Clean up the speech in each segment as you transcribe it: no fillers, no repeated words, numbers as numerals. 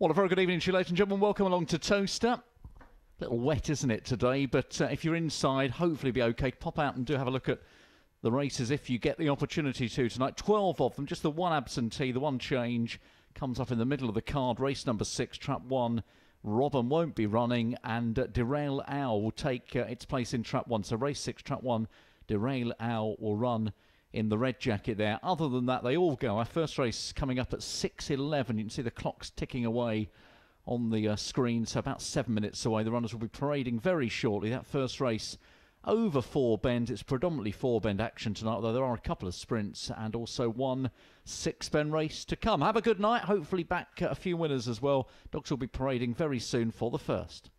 Well, a very good evening to you, ladies and gentlemen. Welcome along to Towcester. A little wet, isn't it, today? But if you're inside, hopefully be okay. Pop out and do have a look at the races if you get the opportunity to tonight. 12 of them, just the one absentee, the one change comes up in the middle of the card. Race number 6, Trap 1. Robin won't be running, and Derail Owl will take its place in Trap 1. So race 6, Trap 1, Derail Owl will run in the red jacket there. Other than that, they all go. Our first race coming up at 6:11. You can see the clocks ticking away on the screen, so about 7 minutes away. The runners will be parading very shortly. That first race over 4 bends. It's predominantly 4 bend action tonight, although there are a couple of sprints and also one 6 bend race to come. Have a good night. Hopefully back a few winners as well. Dogs will be parading very soon for the first.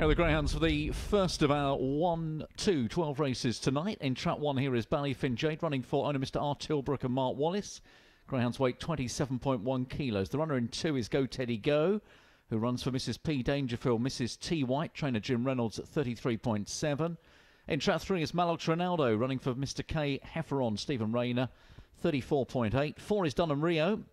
The Greyhounds for the first of our 12 races tonight. In Trap 1 here is Ballyfin Jade, running for owner Mr. R. Tilbrook and Mark Wallace. Greyhounds weight 27.1 kilos. The runner in 2 is Go Teddy Go, who runs for Mrs. P. Dangerfield, Mrs. T. White, trainer Jim Reynolds at 33.7. In Trap 3 is Mallox Ronaldo, running for Mr. K. Hefferon, Stephen Rayner, 34.8. 4 is Dunham Rio,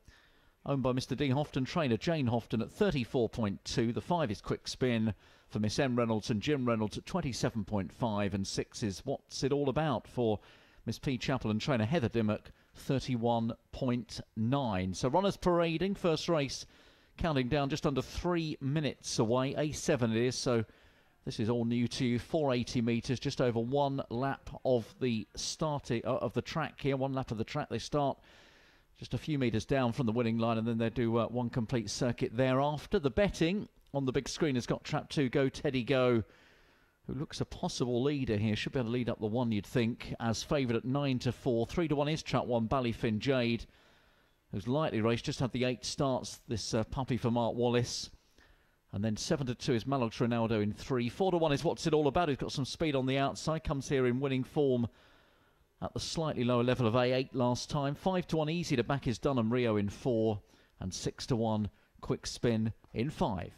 owned by Mr. D. Houghton, trainer Jane Houghton at 34.2. The 5 is Quick Spin, for Miss M. Reynolds and Jim Reynolds at 27.5, and 6 is What's It All About for Miss P. Chappell and trainer Heather Dimmock, 31.9. So runners parading, first race counting down just under 3 minutes away. A7 it is, so this is all new to you. 480 metres, just over 1 lap of the of the track here. 1 lap of the track. They start just a few metres down from the winning line, and then they do one complete circuit thereafter. The betting on the big screen has got Trap 2, Go Teddy Go, who looks a possible leader here. Should be able to lead up the one, you'd think, as favoured at 9-4. 3-1 is Trap 1, Ballyfin Jade, who's lightly raced, just had the 8 starts, this puppy for Mark Wallace. And then 7-2 is Mallox Ronaldo in 3. 4-1 is What's It All About, who's got some speed on the outside, comes here in winning form at the slightly lower level of A8 last time. 5-1 Easy to back is Dunham Rio in 4. And 6-1 Quick Spin in 5.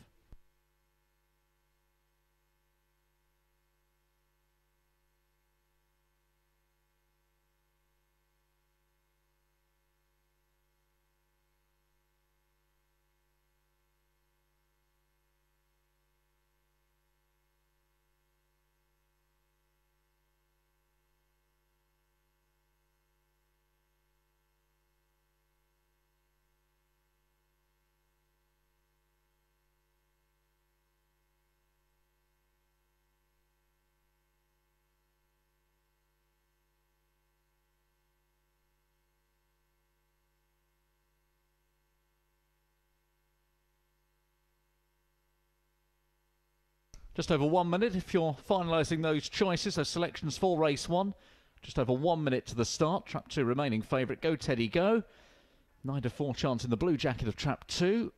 Just over 1 minute if you're finalising those choices, those selections for race 1. Just over 1 minute to the start. Trap 2 remaining favourite, Go Teddy Go. 9-4 chance in the blue jacket of Trap 2.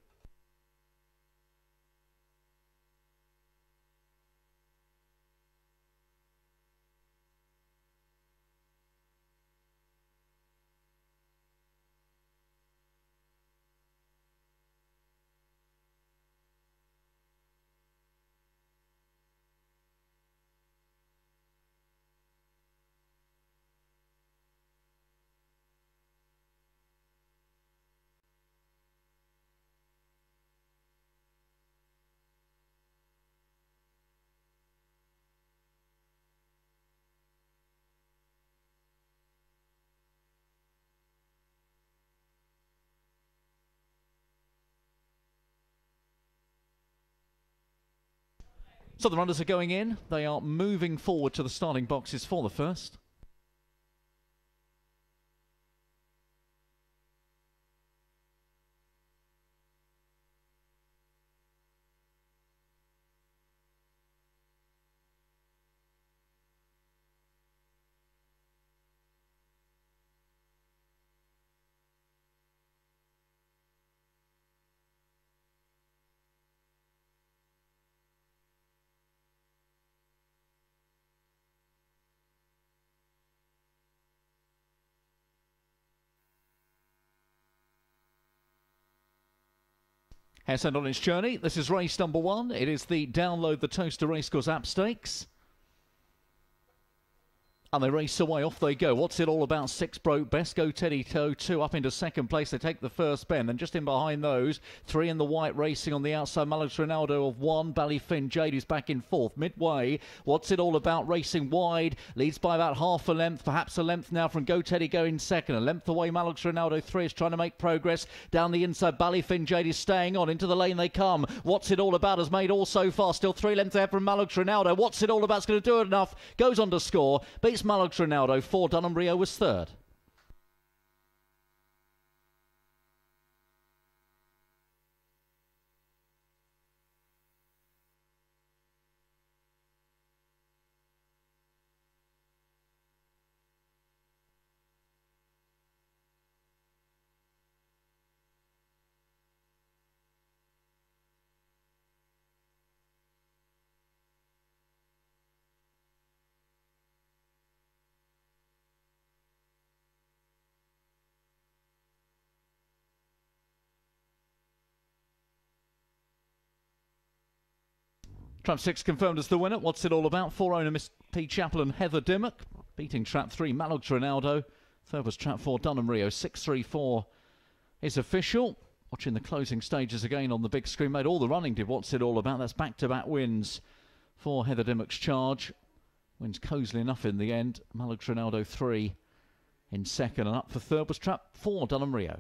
So the runners are going in. They are moving forward to the starting boxes for the first. Has sent on its journey. This is race number 1. It is the Download the Towcester Racecourse App Stakes. And they race away, off they go. What's It All About? 6 broke best. Go Teddy Go 2 up into second place. They take the first bend. And just in behind those, 3 in the white racing on the outside. Mallox Ronaldo of 1. Ballyfin Jade is back in 4th. Midway, What's It All About? Racing wide. Leads by about half a length. Perhaps a length now from Go Teddy Go in second. A length away, Mallox Ronaldo 3 is trying to make progress. Down the inside, Ballyfin Jade is staying on. Into the lane they come. What's It All About has made all so far. Still 3 lengths ahead from Mallox Ronaldo. What's It All About's going to do it enough. Goes on to score. Beats Mallox Ronaldo. 4, Dunham Rio was third. Trap 6 confirmed as the winner. What's It All About? 4 owner Miss P. Chappell and Heather Dimmock. Beating Trap 3, Mallox Ronaldo. Third was Trap 4, Dunham Rio. 6-3-4 is official. Watching the closing stages again on the big screen. Made all the running, did What's It All About. That's back-to-back wins for Heather Dimmock's Charge. Wins cosily enough in the end. Mallox Ronaldo 3 in second, and up for third was Trap 4, Dunham Rio.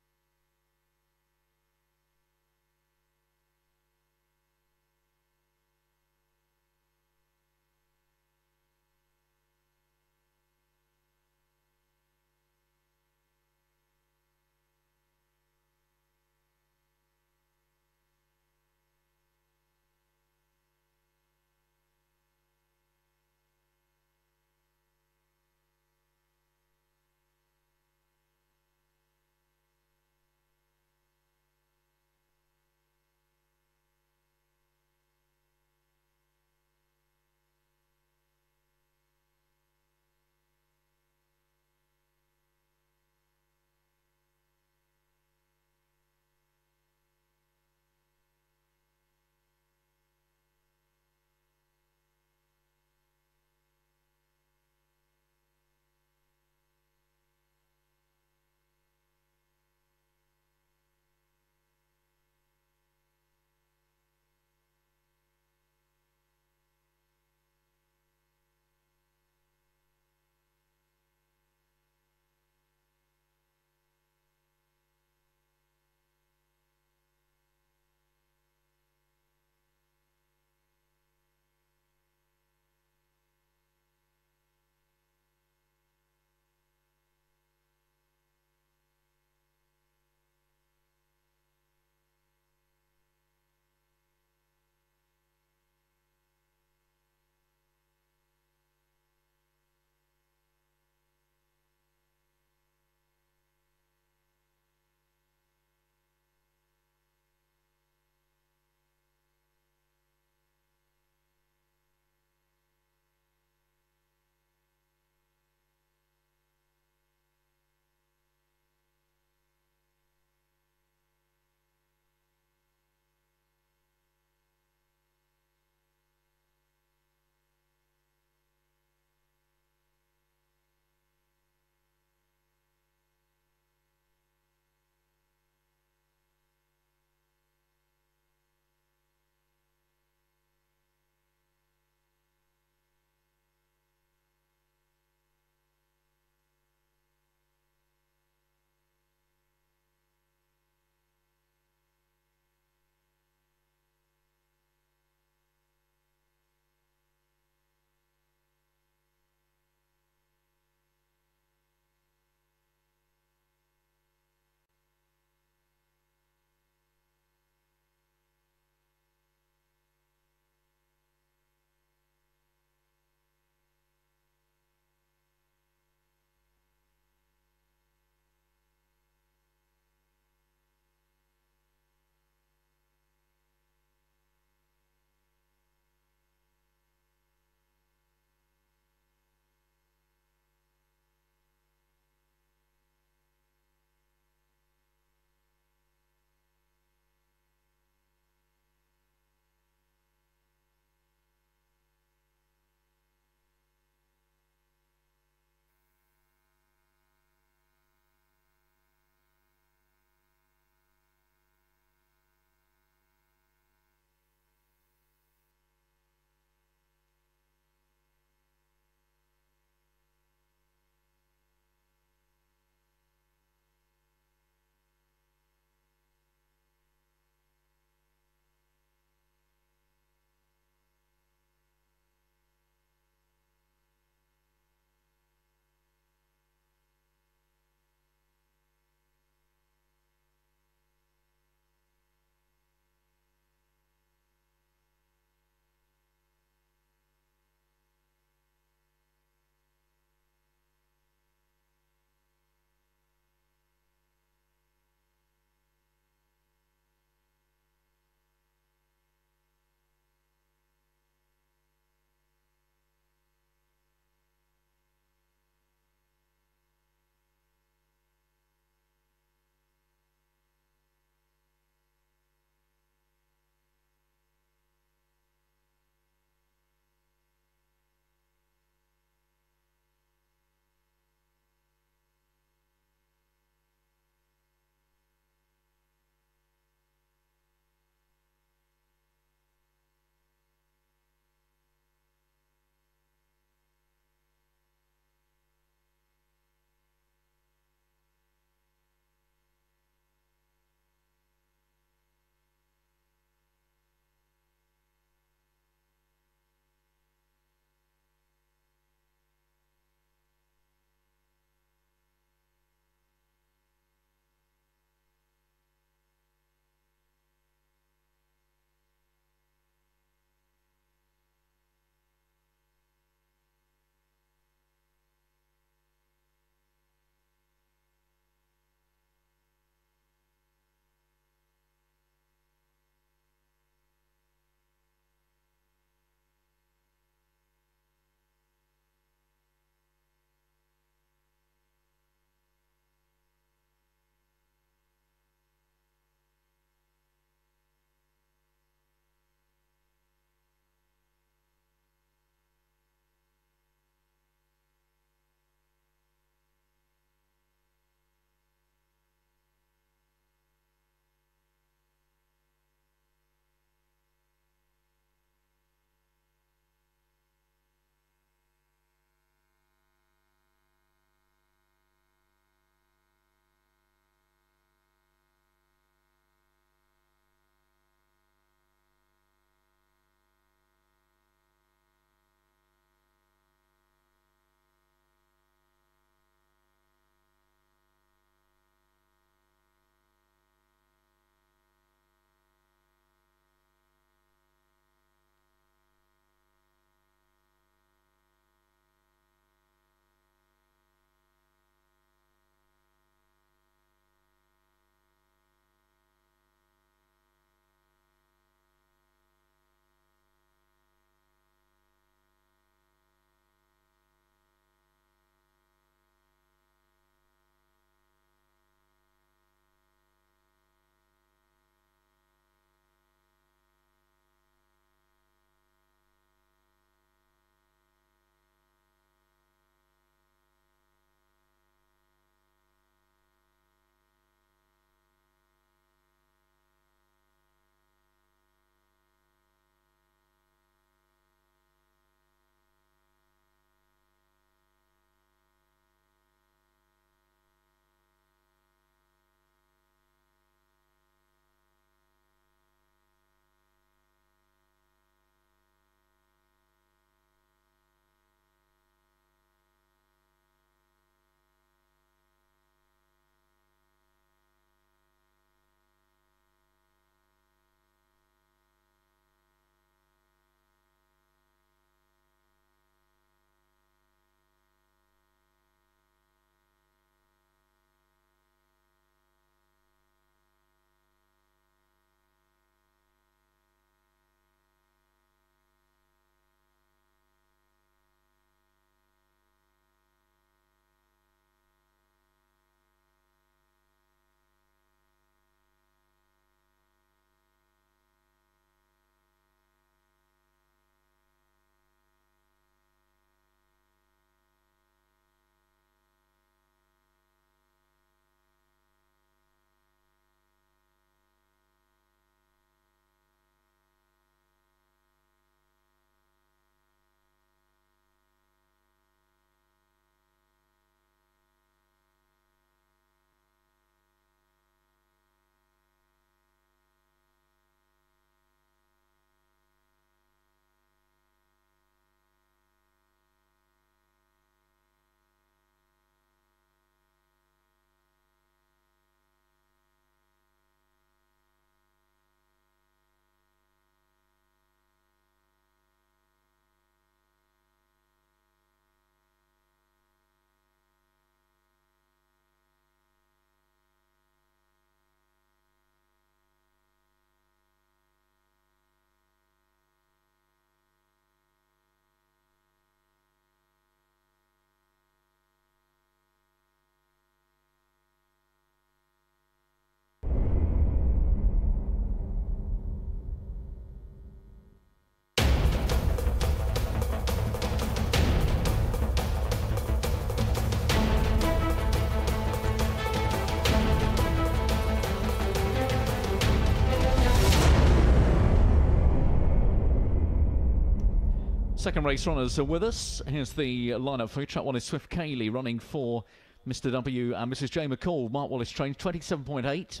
Second race runners are with us. Here's the lineup for you. Track 1 is Swift Cayley running for Mr. W and Mrs. J. McCall. Mark Wallace trains 27.8.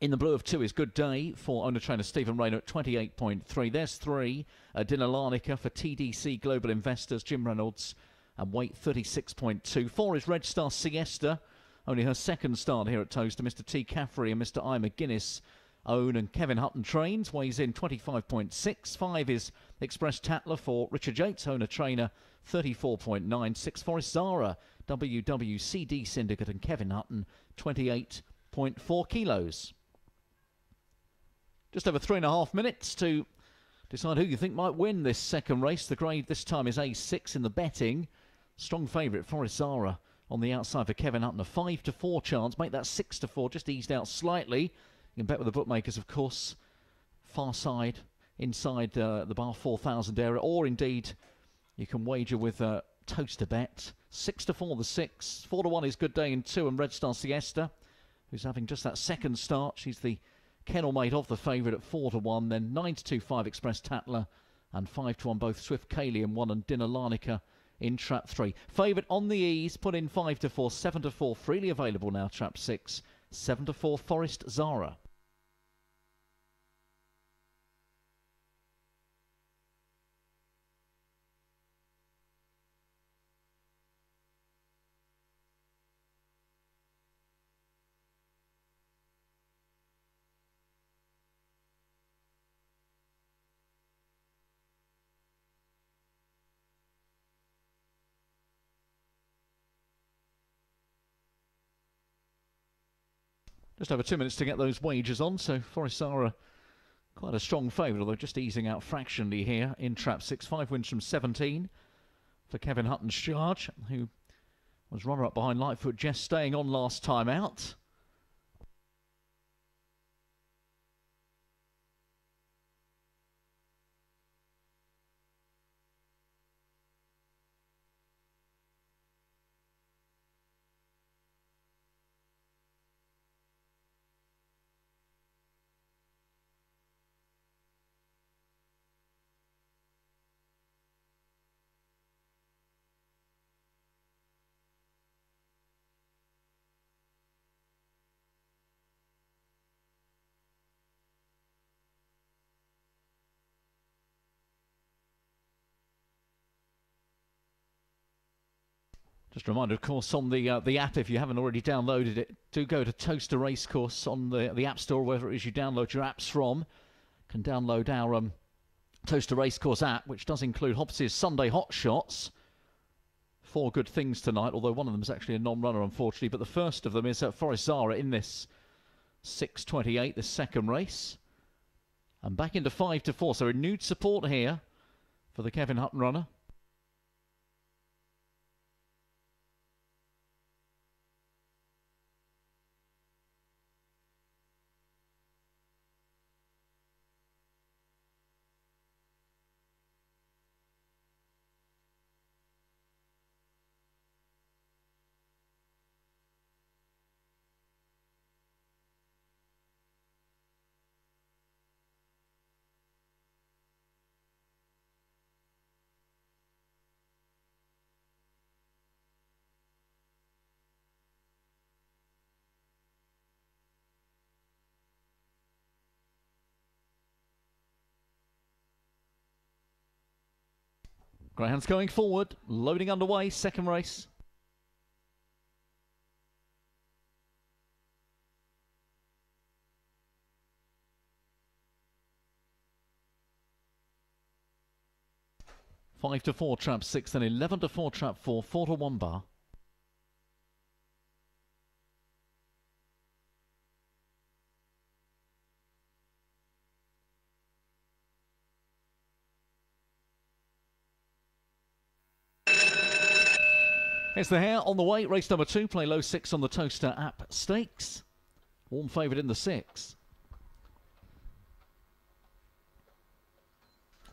In the blue of 2 is Good Day for owner-trainer Stephen Rayner at 28.3. There's 3. Dinner Larnica for TDC Global Investors, Jim Reynolds, and weight 36.2. 4 is Red Star Siesta, only her second start here at Towcester. Mr. T. Caffrey and Mr. I. McGuinness own, and Kevin Hutton trains, weighs in 25.6. 5 is Express Tatler for Richard Yates, owner-trainer, 34.9. 6 Forest Zara, WWCD Syndicate, and Kevin Hutton, 28.4 kilos. Just over 3.5 minutes to decide who you think might win this second race. The grade this time is A6 in the betting. Strong favourite Forest Zara on the outside for Kevin Hutton. A 5-4 chance. Make that 6-4. Just eased out slightly. You can bet with the bookmakers, of course. Far side, inside the bar 4,000 area. Or indeed, you can wager with Toaster Bet. 6-4 the 6. 4-1 is Good Day in 2. And Red Star Siesta, who's having just that second start. She's the kennel mate of the favourite at 4-1, then 9-2, 5 Express Tatler, and 5-1 both Swift Cayley in 1 and Dinner Larnica in trap 3. Favourite on the ease, put in 5-4, 7-4, freely available now, trap 6, 7-4 Forest Zara. Just over 2 minutes to get those wagers on, so Forest Zara quite a strong favourite, although just easing out fractionally here in trap 6. 5 wins from 17 for Kevin Hutton's charge, who was runner-up behind Lightfoot Jess, staying on last time out. Just a reminder, of course, on the app, if you haven't already downloaded it, do go to Towcester Racecourse on the App Store, wherever it is you download your apps from. You can download our Towcester Racecourse app, which does include Hobbs's Sunday Hot Shots. 4 good things tonight, although one of them is actually a non-runner, unfortunately. But the first of them is Forest Zara in this 6:28, the second race. And back into 5-4, so renewed support here for the Kevin Hutton runner. Greyhounds going forward, loading underway, second race. Five to 4 trap 6, then 11-4 trap 4, 4-1 bar. Here's the hare on the way. Race number 2. Play low 6 on the Towcester app stakes. Warm favourite in the 6.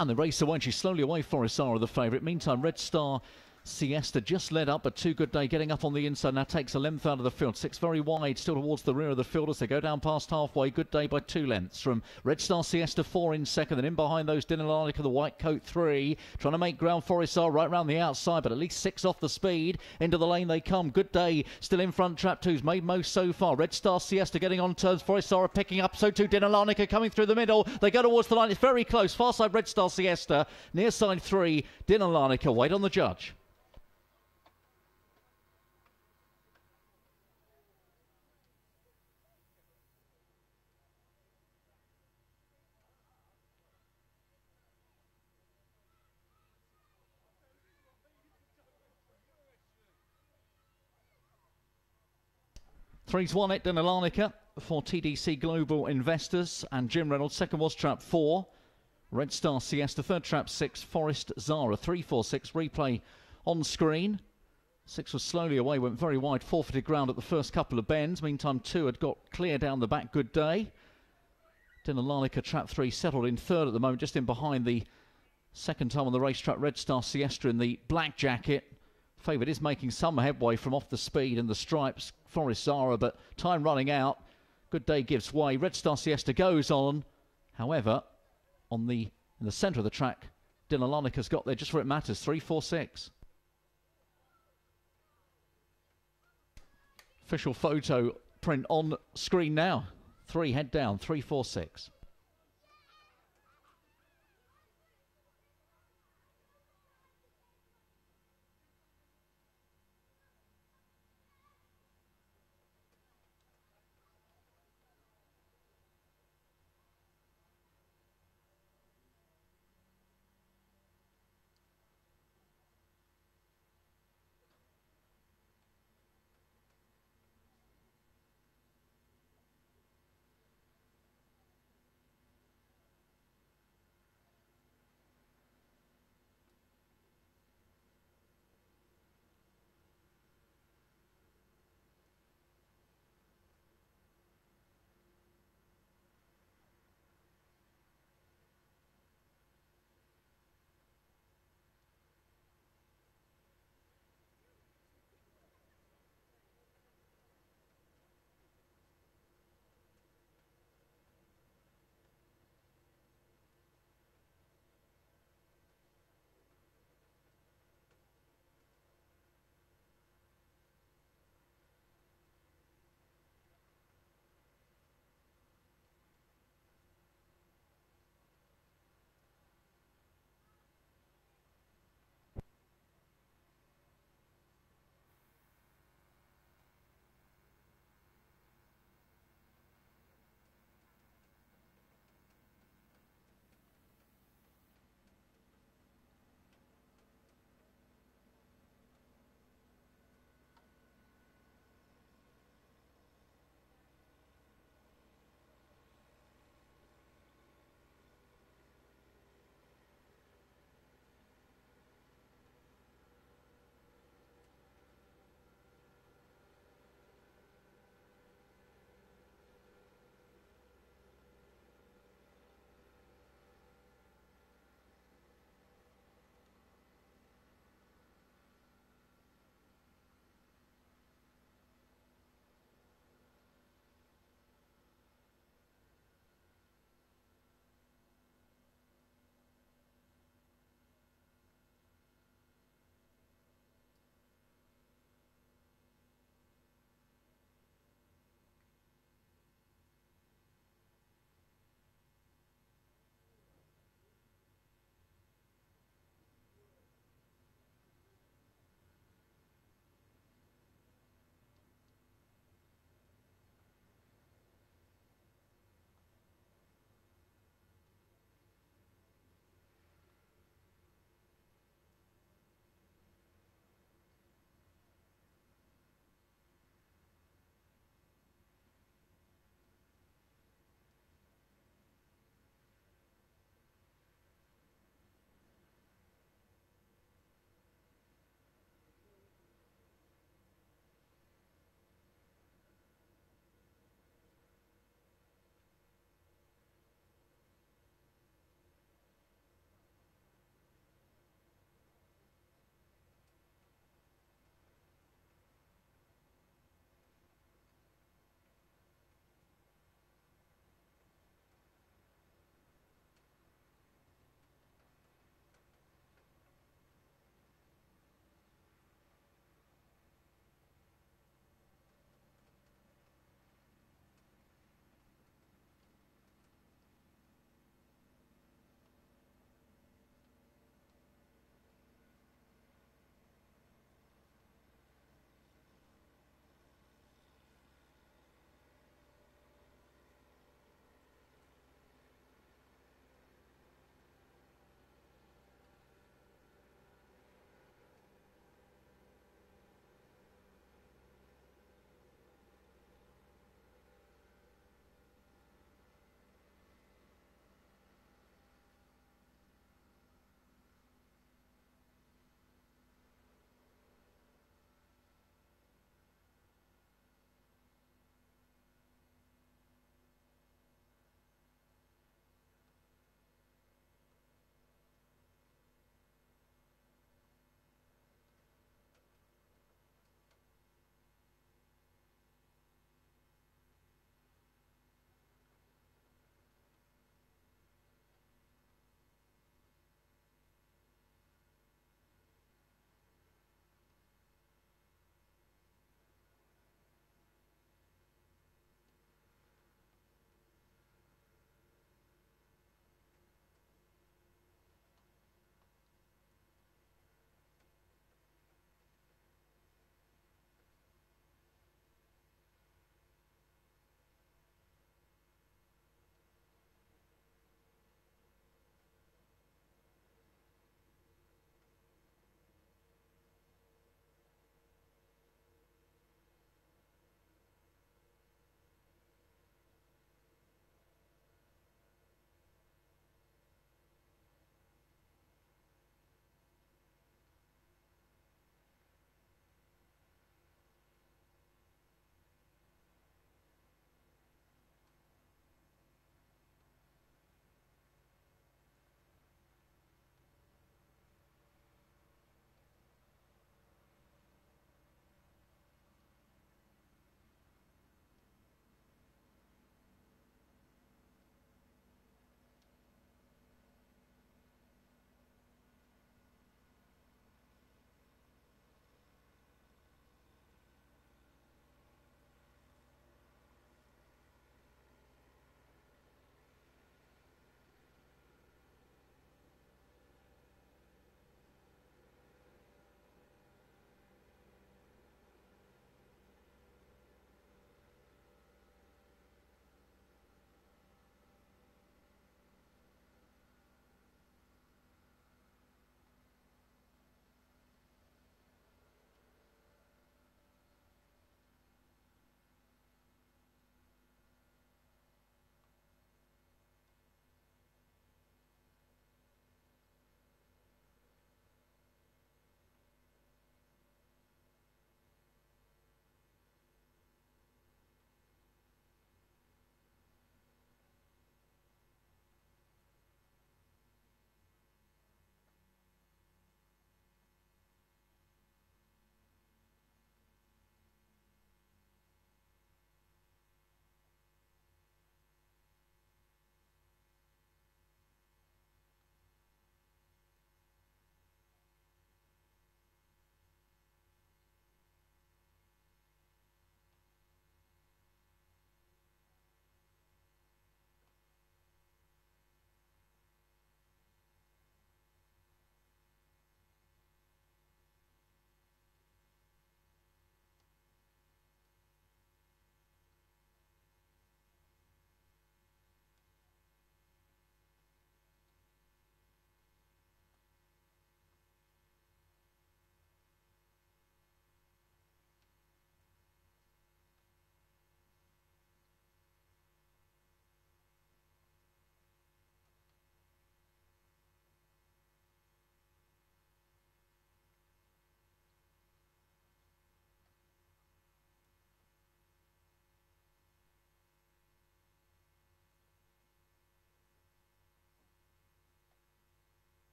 And the race away. She's slowly away. Forest Zara the favourite. Meantime, Red Star Siesta just led up, but Too Good Day getting up on the inside. Now takes a length out of the field. 6 very wide, still towards the rear of the field as they go down past halfway. Good Day by 2 lengths from Red Star Siesta 4 in second. Then in behind those, Dinalanica, the white coat 3. Trying to make ground. Forest are right round the outside, but at least 6 off the speed. Into the lane they come. Good Day still in front. Trap 2's made most so far. Red Star Siesta getting on turns. Forest are picking up. So too Dinalanica coming through the middle. They go towards the line. It's very close. Far side Red Star Siesta. Near side 3. Dinalanica. Wait on the judge. Three's won it, Dinalanica for TDC Global Investors, and Jim Reynolds. Second was trap 4, Red Star Siesta. Third trap 6, Forest Zara. 3, 4, 6 replay on screen. 6 was slowly away, went very wide, forfeited ground at the first couple of bends. Meantime 2 had got clear down the back. Good Day. Dinalanica trap 3 settled in third at the moment, just in behind the second time on the racetrack Red Star Siesta in the black jacket. Favourite is making some headway from off the speed and the stripes, Forest Zara, but time running out. Good Day gives way. Red Star Siesta goes on. However, in the centre of the track, Dinalanica's got there just where it matters. 3, 4, 6. Official photo print on screen now. 3 head down. 3, 4, 6.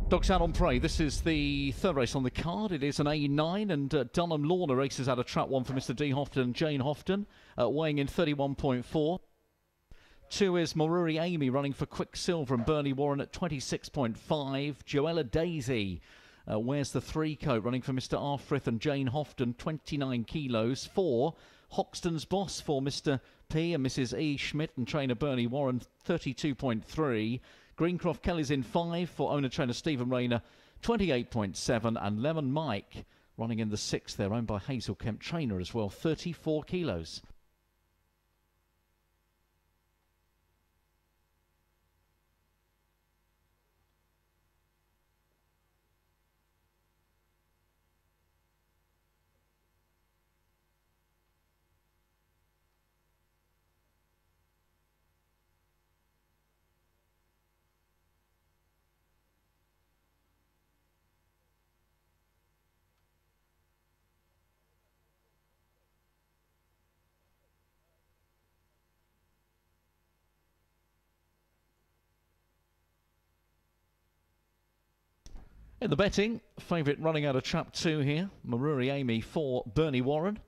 Dogs out on prey. This is the third race on the card. It is an A9, and Dunham Lorna races out of trap 1 for Mr. D. Houghton and Jane Houghton, weighing in 31.4. 2 is Maruri Amy running for Quicksilver and Bernie Warren at 26.5. Joella Daisy wears the 3 coat running for Mr. R. Frith and Jane Houghton, 29 kilos. 4, Hoxton's Boss for Mr. P and Mrs. E. Schmidt and trainer Bernie Warren, 32.3. Greencroft Kelly's in 5 for owner-trainer Stephen Rayner, 28.7. And Lemon Mike running in the 6th there, owned by Hazel Kemp, trainer as well, 34 kilos. In the betting, favourite running out of trap 2 here, Maruri Amy for Bernie Warren.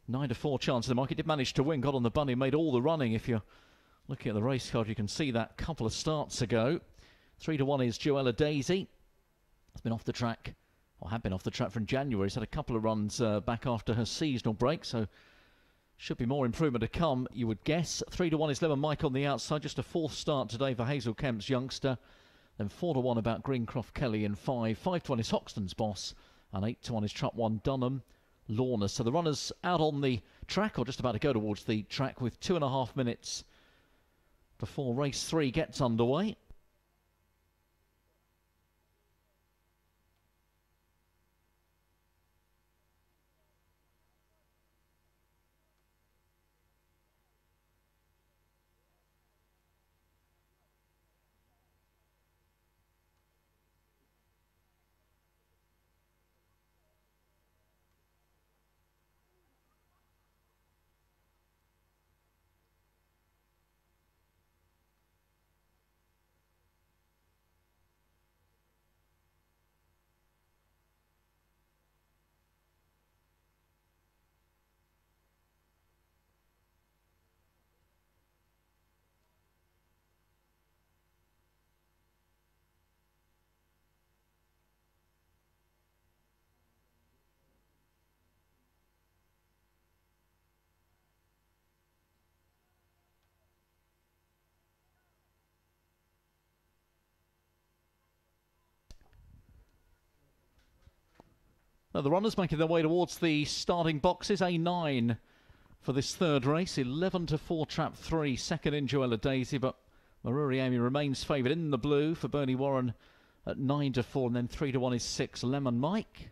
9-4 chance of the market. Did manage to win, got on the bunny, made all the running. If you're looking at the race card, you can see that a couple of starts ago. 3-1 is Joella Daisy. It's been off the track, or had been off the track from January. It's had a couple of runs back after her seasonal break, so should be more improvement to come, you would guess. 3-1 is Lemon Mike on the outside. Just a 4th start today for Hazel Kemp's youngster. Then 4-1 about Greencroft Kelly in 5. 5-1 is Hoxton's Boss. And 8-1 is Trap 1 Dunham Lorna. So the runners out on the track, or just about to go towards the track, with 2.5 minutes before race 3 gets underway. Now the runners making their way towards the starting boxes. A9 for this third race. 11-4 trap 3. Second in Joella Daisy, but Maruri Amy remains favoured in the blue for Bernie Warren at 9-4. And then 3-1 is 6 Lemon Mike.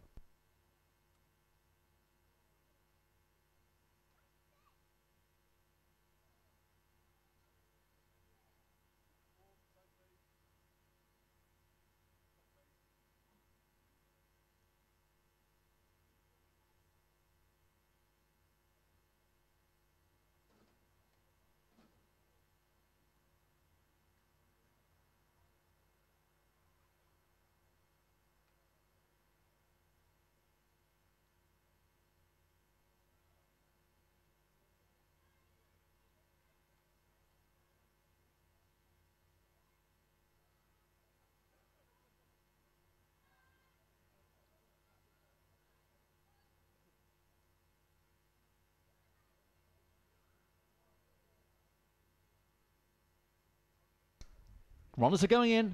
Runners are going in.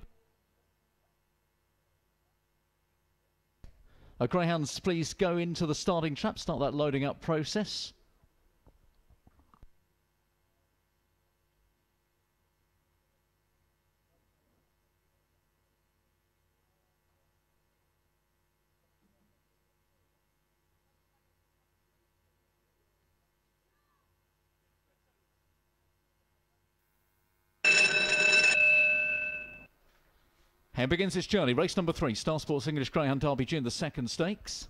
Greyhounds, please go into the starting trap. Start that loading up process. Here begins its journey. Race number 3, Star Sports English Greyhound Derby June, the second stakes.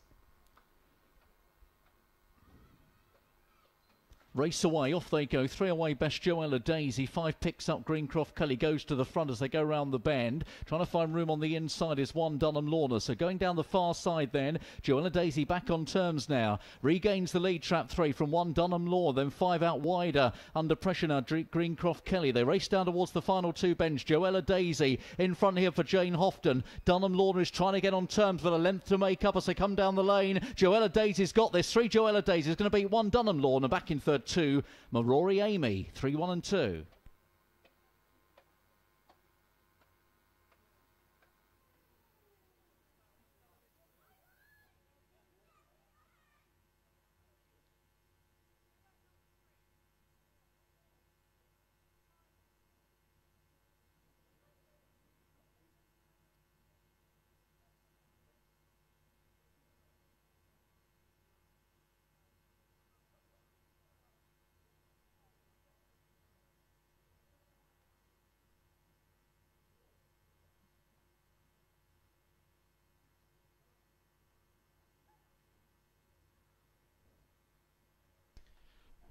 Race away, off they go. 3 away, Best Joella Daisy. 5 picks up Greencroft Kelly, goes to the front as they go round the bend. Trying to find room on the inside is 1 Dunham Lorna. So going down the far side then. Joella Daisy back on terms now. Regains the lead, trap 3 from 1 Dunham Lorna. Then 5 out wider. Under pressure now, Greencroft Kelly. They race down towards the final 2 bends. Joella Daisy in front here for Jane Houghton. Dunham Lorna is trying to get on terms with a length to make up as they come down the lane. Joella Daisy's got this. 3 Joella Daisy is going to beat 1 Dunham Lorna. Back in third 2 Marori Amy. 3, 1 and 2.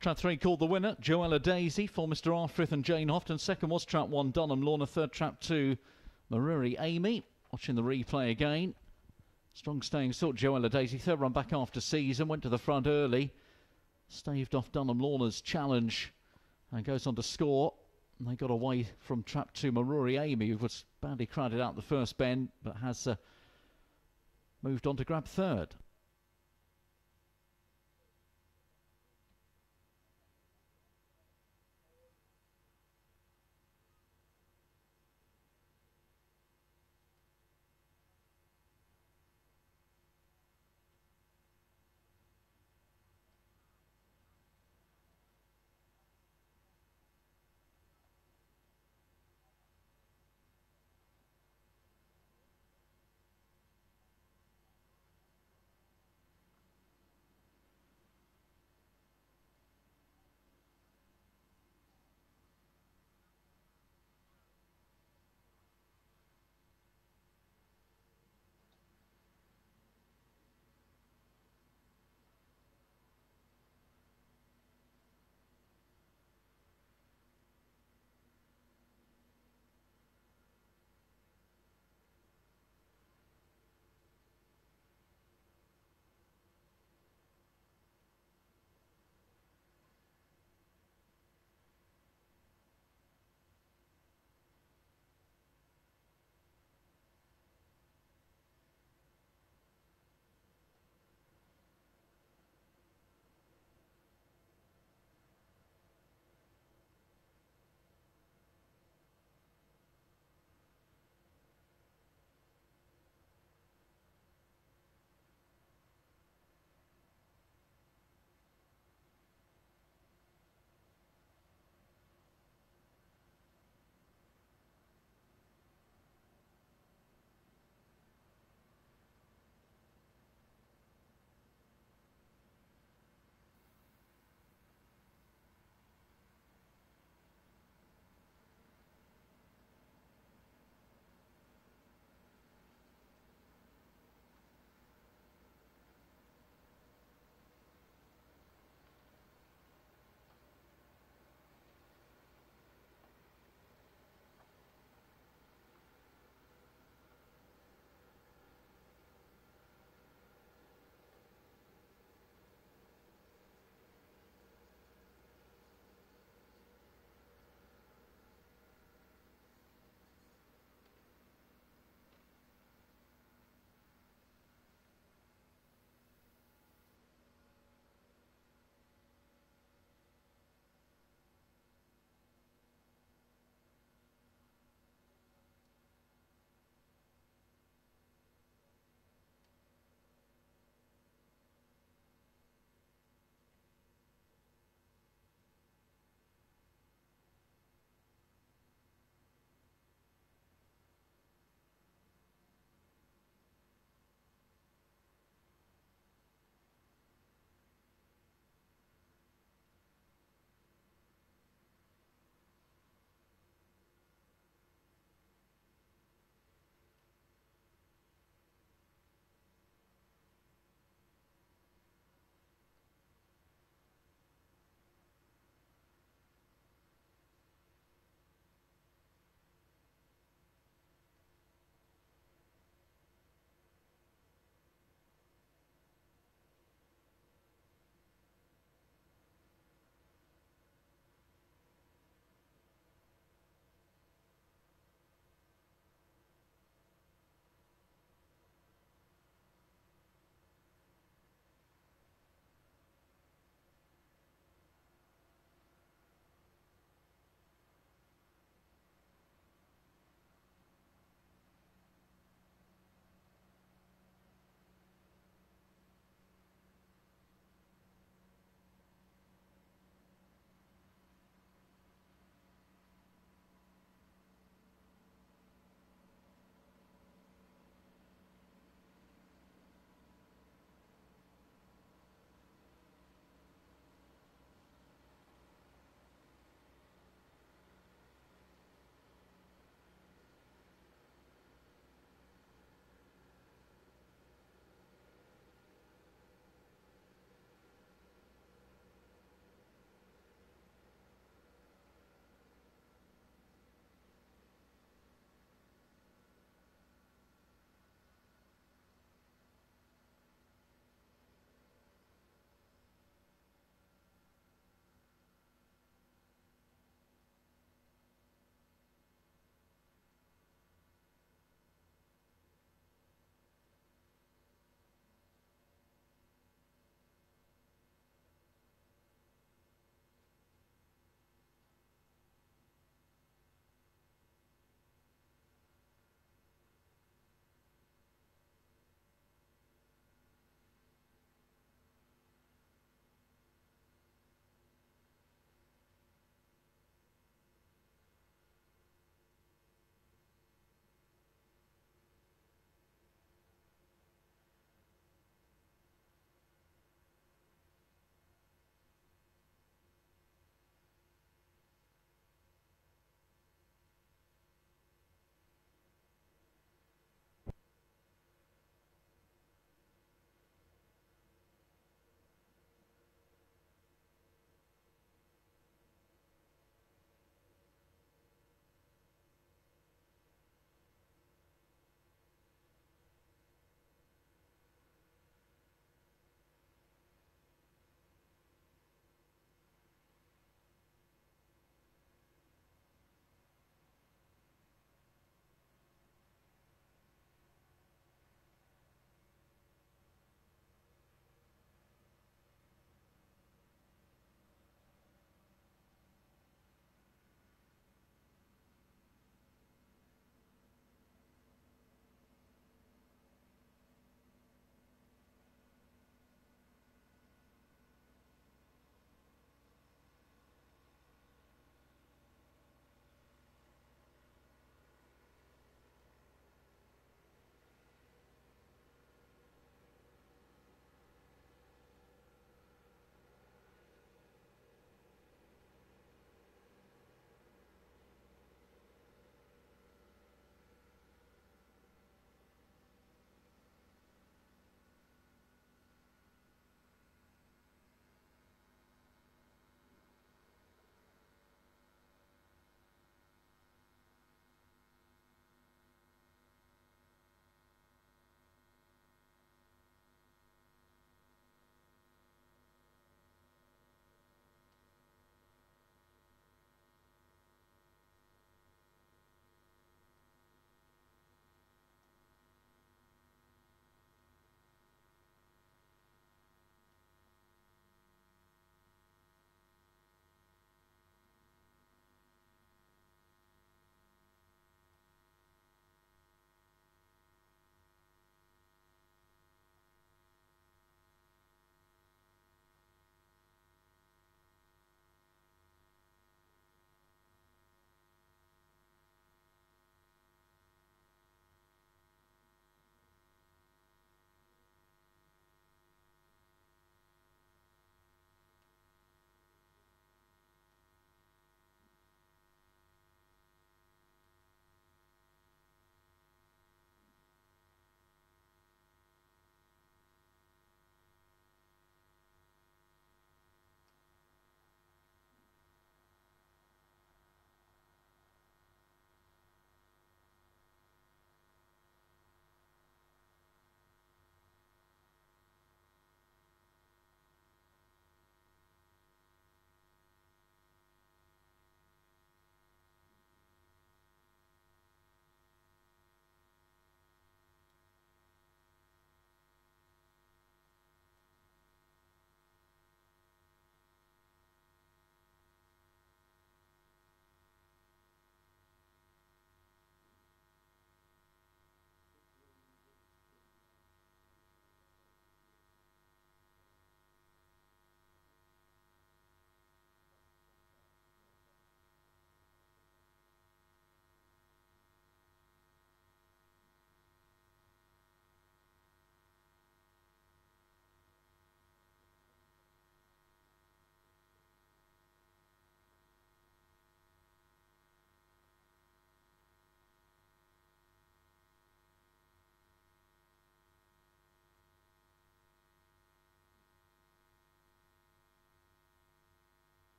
Trap 3 called the winner, Joella Daisy, for Mr. Arfrith and Jane Houghton. Second was trap 1, Dunham Lorna. Third, trap 2, Maruri Amy. Watching the replay again. Strong staying sort, Joella Daisy. Third run back after season. Went to the front early. Staved off Dunham Lorna's challenge. And goes on to score. And they got away from trap 2, Maruri Amy, who was badly crowded out the first bend, but has moved on to grab third.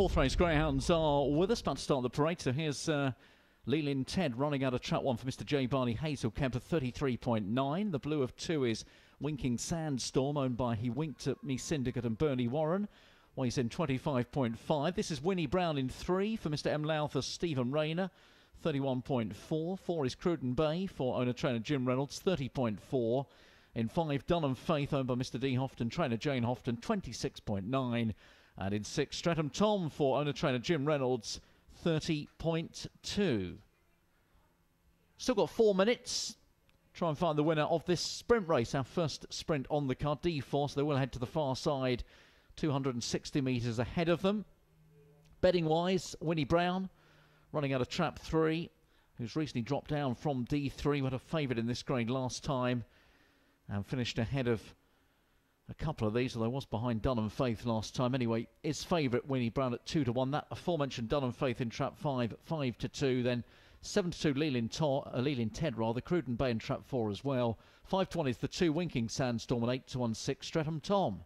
fourth race, Greyhounds are with us, about to start the parade. So here's Leland Ted running out of trap 1 for Mr. J. Barney Hazel Kemper, 33.9. The blue of 2 is Winking Sandstorm, owned by He Winked at Me Syndicate and Bernie Warren. Weighs in 25.5. This is Winnie Brown in 3 for Mr. M. Lowther Stephen Rayner, 31.4. 4 is Cruden Bay for owner-trainer Jim Reynolds, 30.4. In 5, Dunham Faith, owned by Mr. D. Houghton, trainer Jane Houghton, 26.9. And in 6, Streatham Tom for owner-trainer Jim Reynolds, 30.2. Still got 4 minutes. Try and find the winner of this sprint race, our first sprint on the card. D-Force, they will head to the far side, 260 metres ahead of them. Betting-wise, Winnie Brown running out of trap 3, who's recently dropped down from D3, who had a favourite in this grade last time and finished ahead of a couple of these, although was behind Dunham Faith last time. Anyway, his favourite, Winnie Brown, at 2-1. That aforementioned Dunham Faith in trap 5, 5-2. Then 7-2, Leland Ted, Cruden Bay in trap 4 as well. 5-1 is the 2, Winking Sandstorm, and 8-1, 6, Streatham Tom.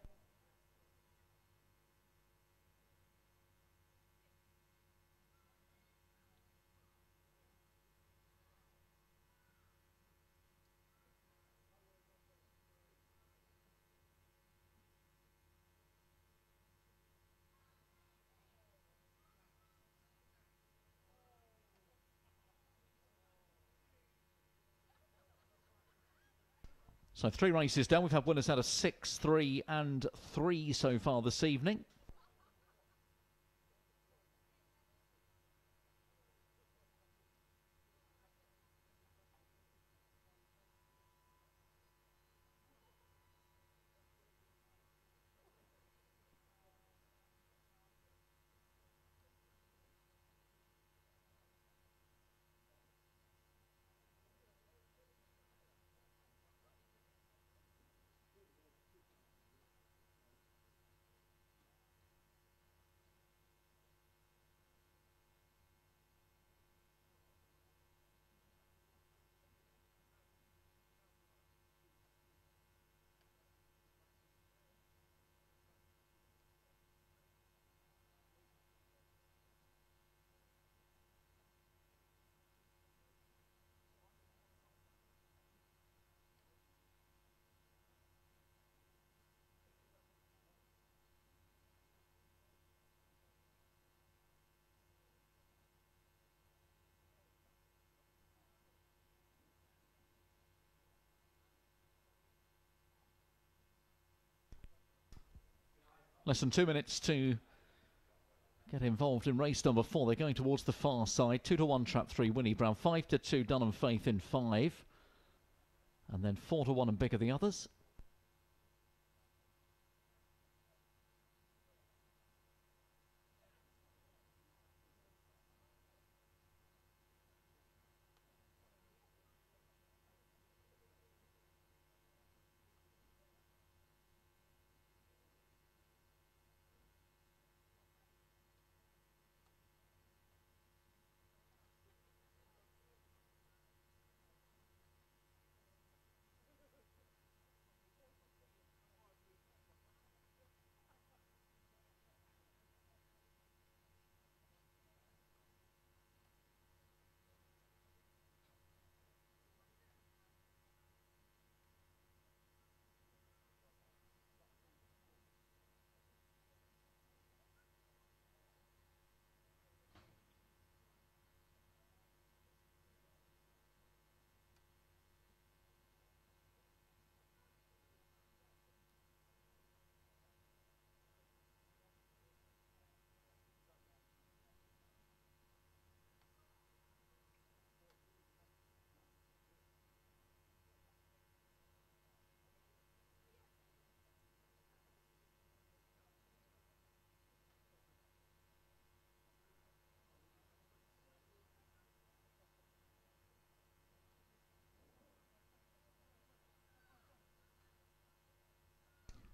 So 3 races down. We've had winners out of 6, 3 and 3 so far this evening. Less than 2 minutes to get involved in race number 4. They're going towards the far side. 2-1 trap 3, Winnie Brown. 5-2, Dunham Faith in 5. And then 4-1 and bigger the others.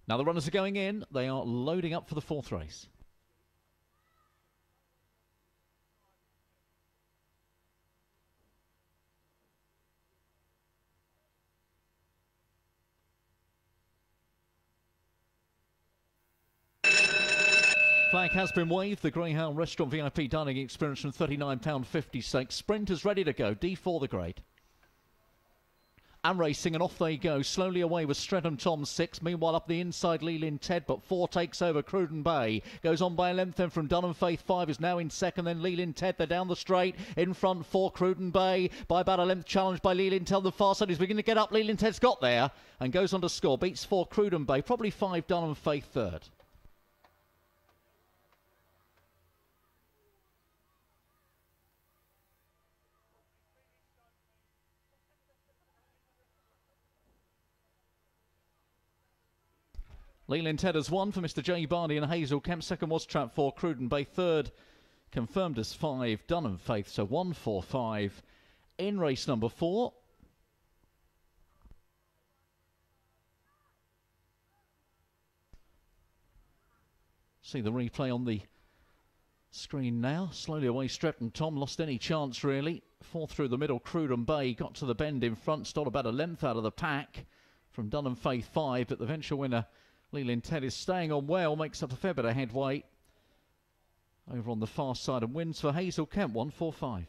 Now the runners are going in. They are loading up for the 4th race. Flag has been waved. The Greyhound Restaurant VIP dining experience from £39.50 stakes. Sprinters ready to go. D4 the grade. And racing, and off they go. Slowly away with Streatham Tom 6. Meanwhile, up the inside, Leland Ted, but 4 takes over Cruden Bay. Goes on by a length then from Dunham Faith. 5 is now in second, then Leland Ted. They're down the straight. In front, 4 Cruden Bay. By about a length, challenged by Leland Ted. The far side is beginning to get up. Leland Ted's got there and goes on to score. Beats 4 Cruden Bay. Probably 5 Dunham Faith third. Leland Ted has won for Mr. J. Barney and Hazel Kemp. Second was Trap 4, Cruden Bay. Third, confirmed as 5, Dunham Faith. So 1, 4, 5 in race number 4. See the replay on the screen now. Slowly away, Streatham Tom. Lost any chance, really. 4 through the middle, Cruden Bay. Got to the bend in front. Stole about a length out of the pack from Dunham Faith 5. But the venture winner, Leland Ted, is staying on well, makes up a fair bit of headway over on the far side and wins for Hazel Kemp. 1, 4, 5.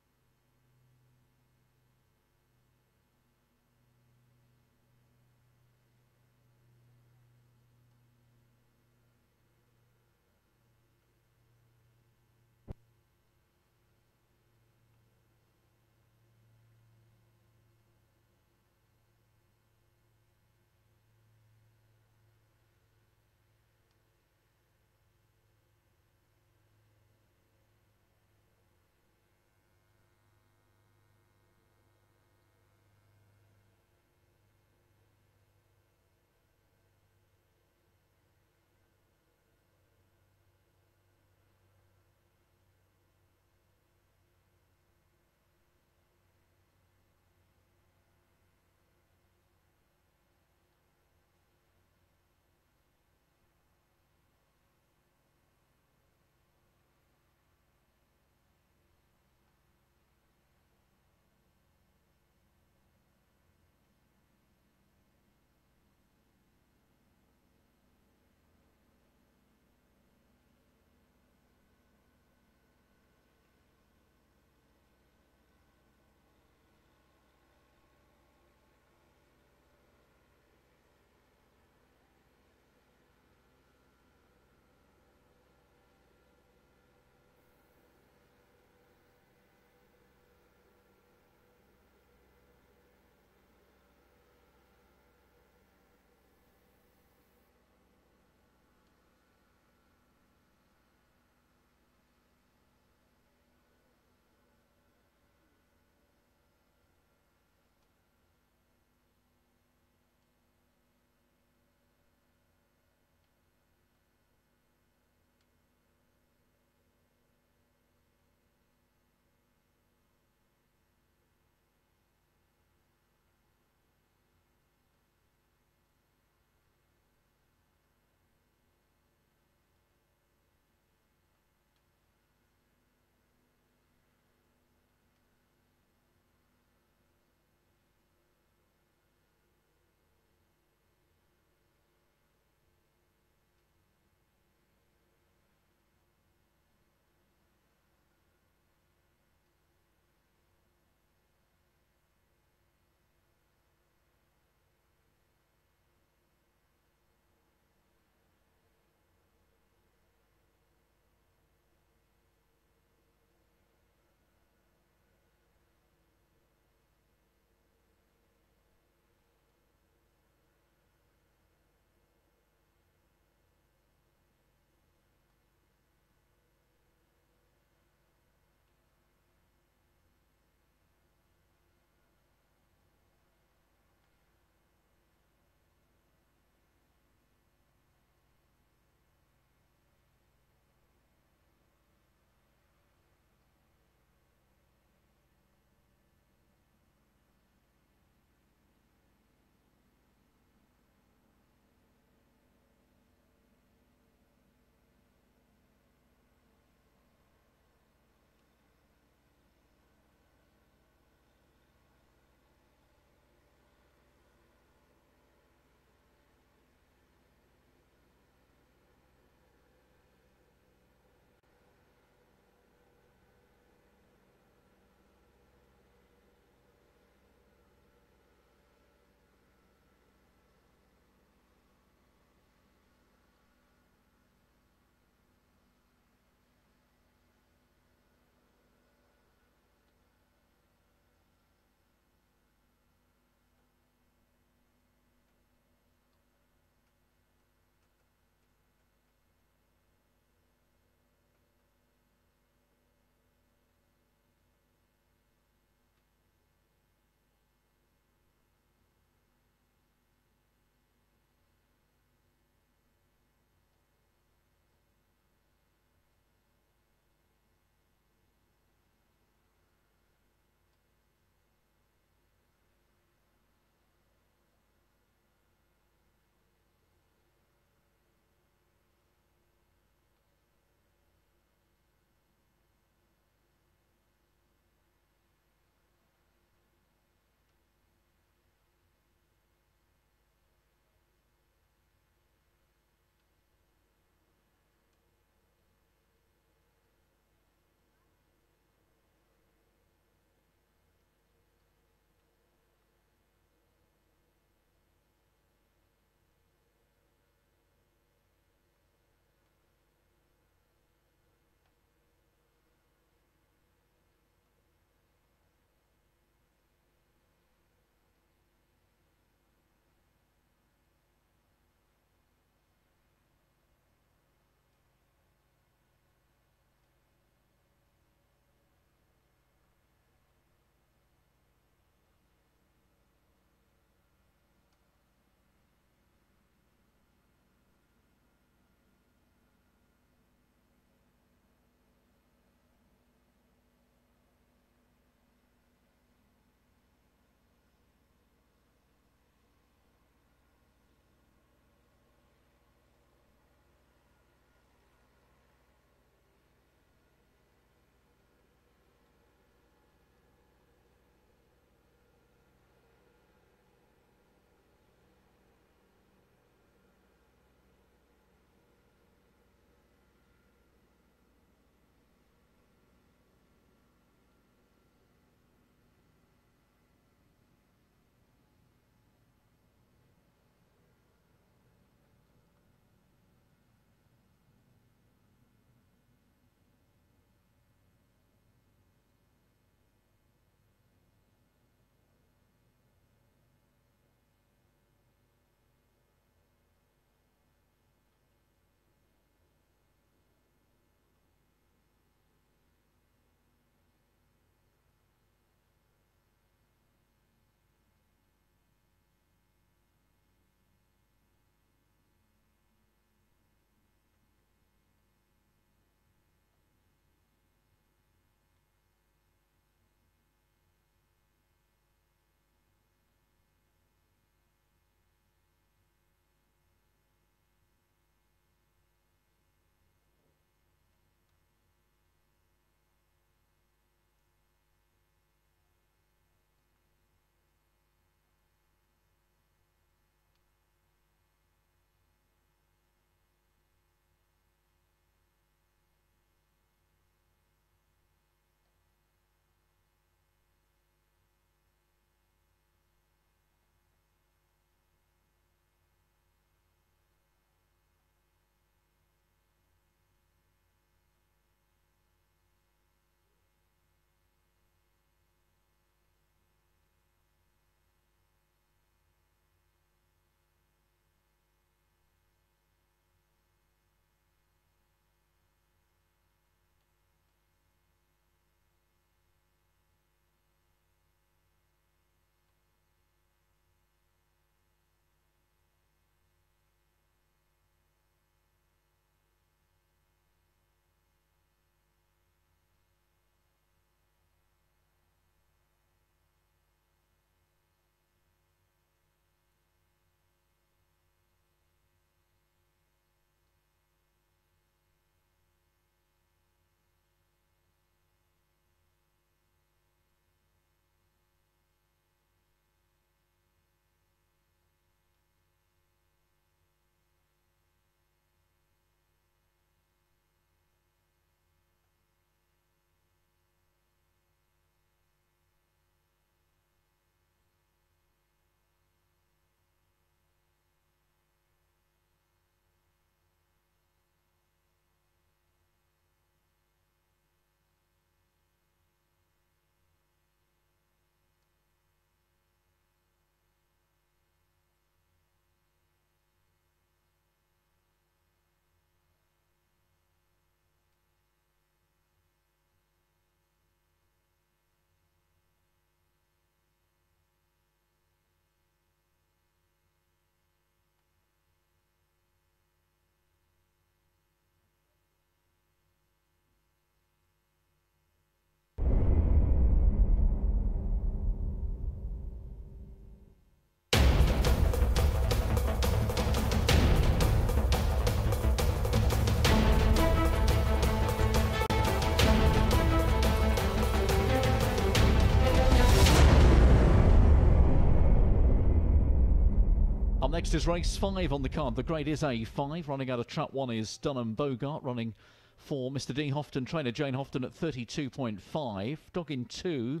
Next is race 5 on the card. The grade is A5. Running out of trap 1 is Dunham Bogart. Running for Mr. D. Houghton, trainer Jane Houghton at 32.5. Dog in 2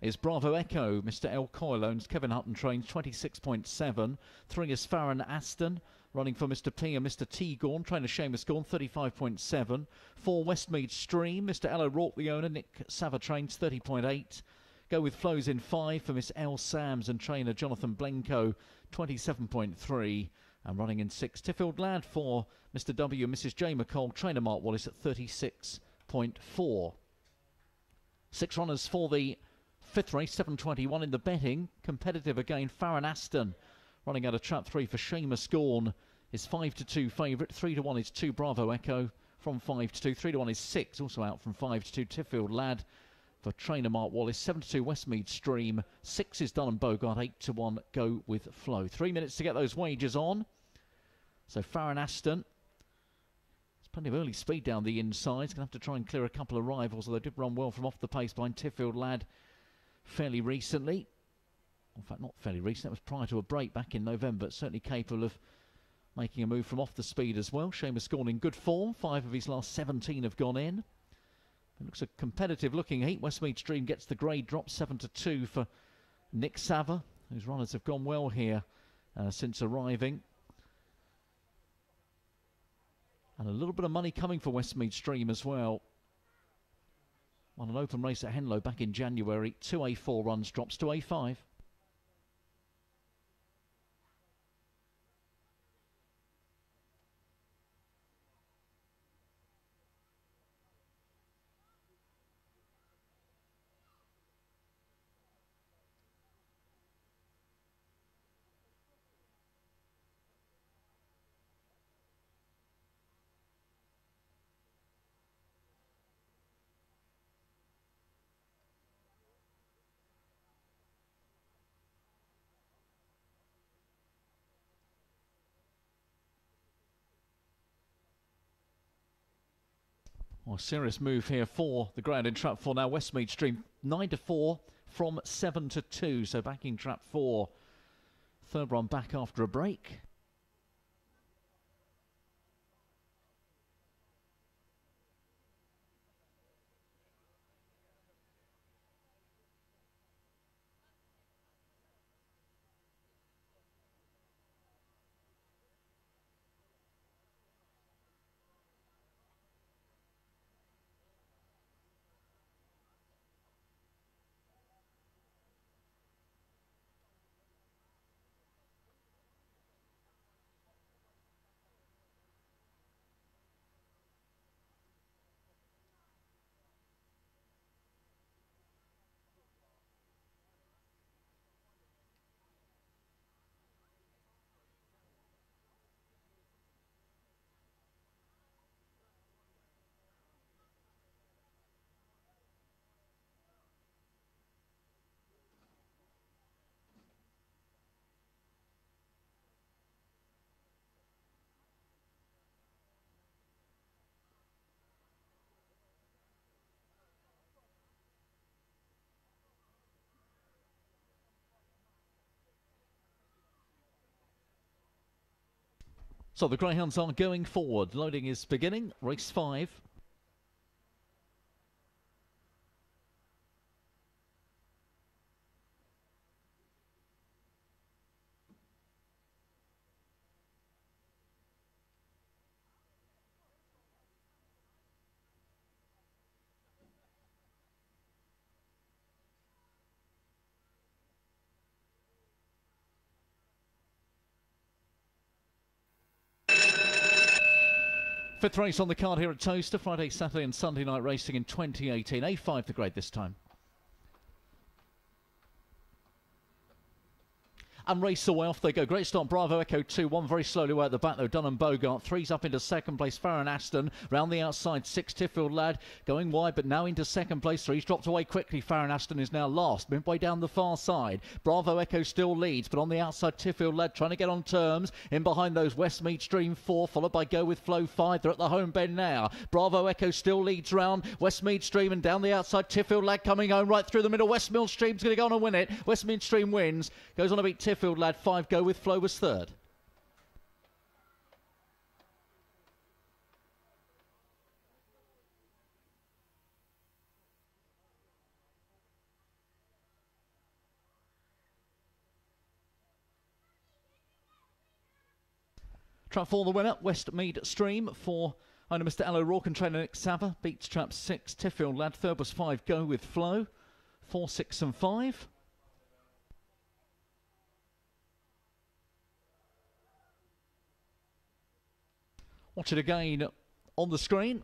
is Bravo Echo. Mr. L. Coyle owns Kevin Hutton, trains 26.7. 3 is Farron Aston. Running for Mr. P and Mr. T. Gorn, trainer Seamus Gorn, 35.7. 4 Westmead Stream. Mr. L. O'Rourke, the owner. Nick Sava trains 30.8. Go with Flows in 5 for Miss L. Sams and trainer Jonathan Blenko, 27.3. And running in 6, Tiffield Lad for Mr. W and Mrs. J. McCall, trainer Mark Wallace at 36.4. 6 runners for the 5th race, 7:21 in the betting. Competitive again, Farron Aston. Running out of trap 3 for Seamus Gorn is 5-2 favourite. 3-1 is 2 Bravo Echo from 5-2. 3-1 is 6, also out from 5-2 Tiffield Lad for trainer Mark Wallace. 7-2 Westmead Stream. 6 is Dunham Bogart. 8-1 Go with Flow. 3 minutes to get those wagers on. So Farron Aston. There's plenty of early speed down the inside. He's going to have to try and clear a couple of rivals, although they did run well from off the pace behind Tiffield Lad fairly recently. In fact, not fairly recent. That was prior to a break back in November. It's certainly capable of making a move from off the speed as well. Seamus Gorn in good form. 5 of his last 17 have gone in. It looks a competitive looking heat. Westmead Stream gets the grade drop, 7-2 for Nick Sava, whose runners have gone well here since arriving. And a little bit of money coming for Westmead Stream as well. Won an open race at Henlow back in January. 2 A4 runs, drops to A5. Well, serious move here for the ground in trap 4 now. Westmead Stream 9-4 from 7-2. So back in trap 4. Third run back after a break. So the Greyhounds are going forward. Loading is beginning. Race 5. Fifth race on the card here at Towcester. Friday, Saturday and Sunday night racing in 2018. A5 the grade this time. And race away, off they go. Great start, Bravo Echo 2-1, very slowly away at the back though. Dunham Bogart, 3's up into second place. Farron Aston, round the outside, 6 Tiffield Lad, going wide, but now into second place. 3's dropped away quickly. Farron Aston is now last, midway down the far side. Bravo Echo still leads, but on the outside, Tiffield Lad trying to get on terms. In behind those, Westmead Stream 4, followed by Go With Flow 5. They're at the home bend now. Bravo Echo still leads round Westmead Stream, and down the outside, Tiffield Lad coming home right through the middle. Westmead Stream's going to go on and win it. Westmead Stream wins, goes on to beat Tiffield Lad. 5 Go With Flow was third. Trap 4, the winner, Westmead Stream for owner Mr. Al O'Rourke and trainer Nick Sava. Beats trap 6, Tiffield Lad. Third was 5, Go With Flow. 4, 6 and 5. Watch it again on the screen.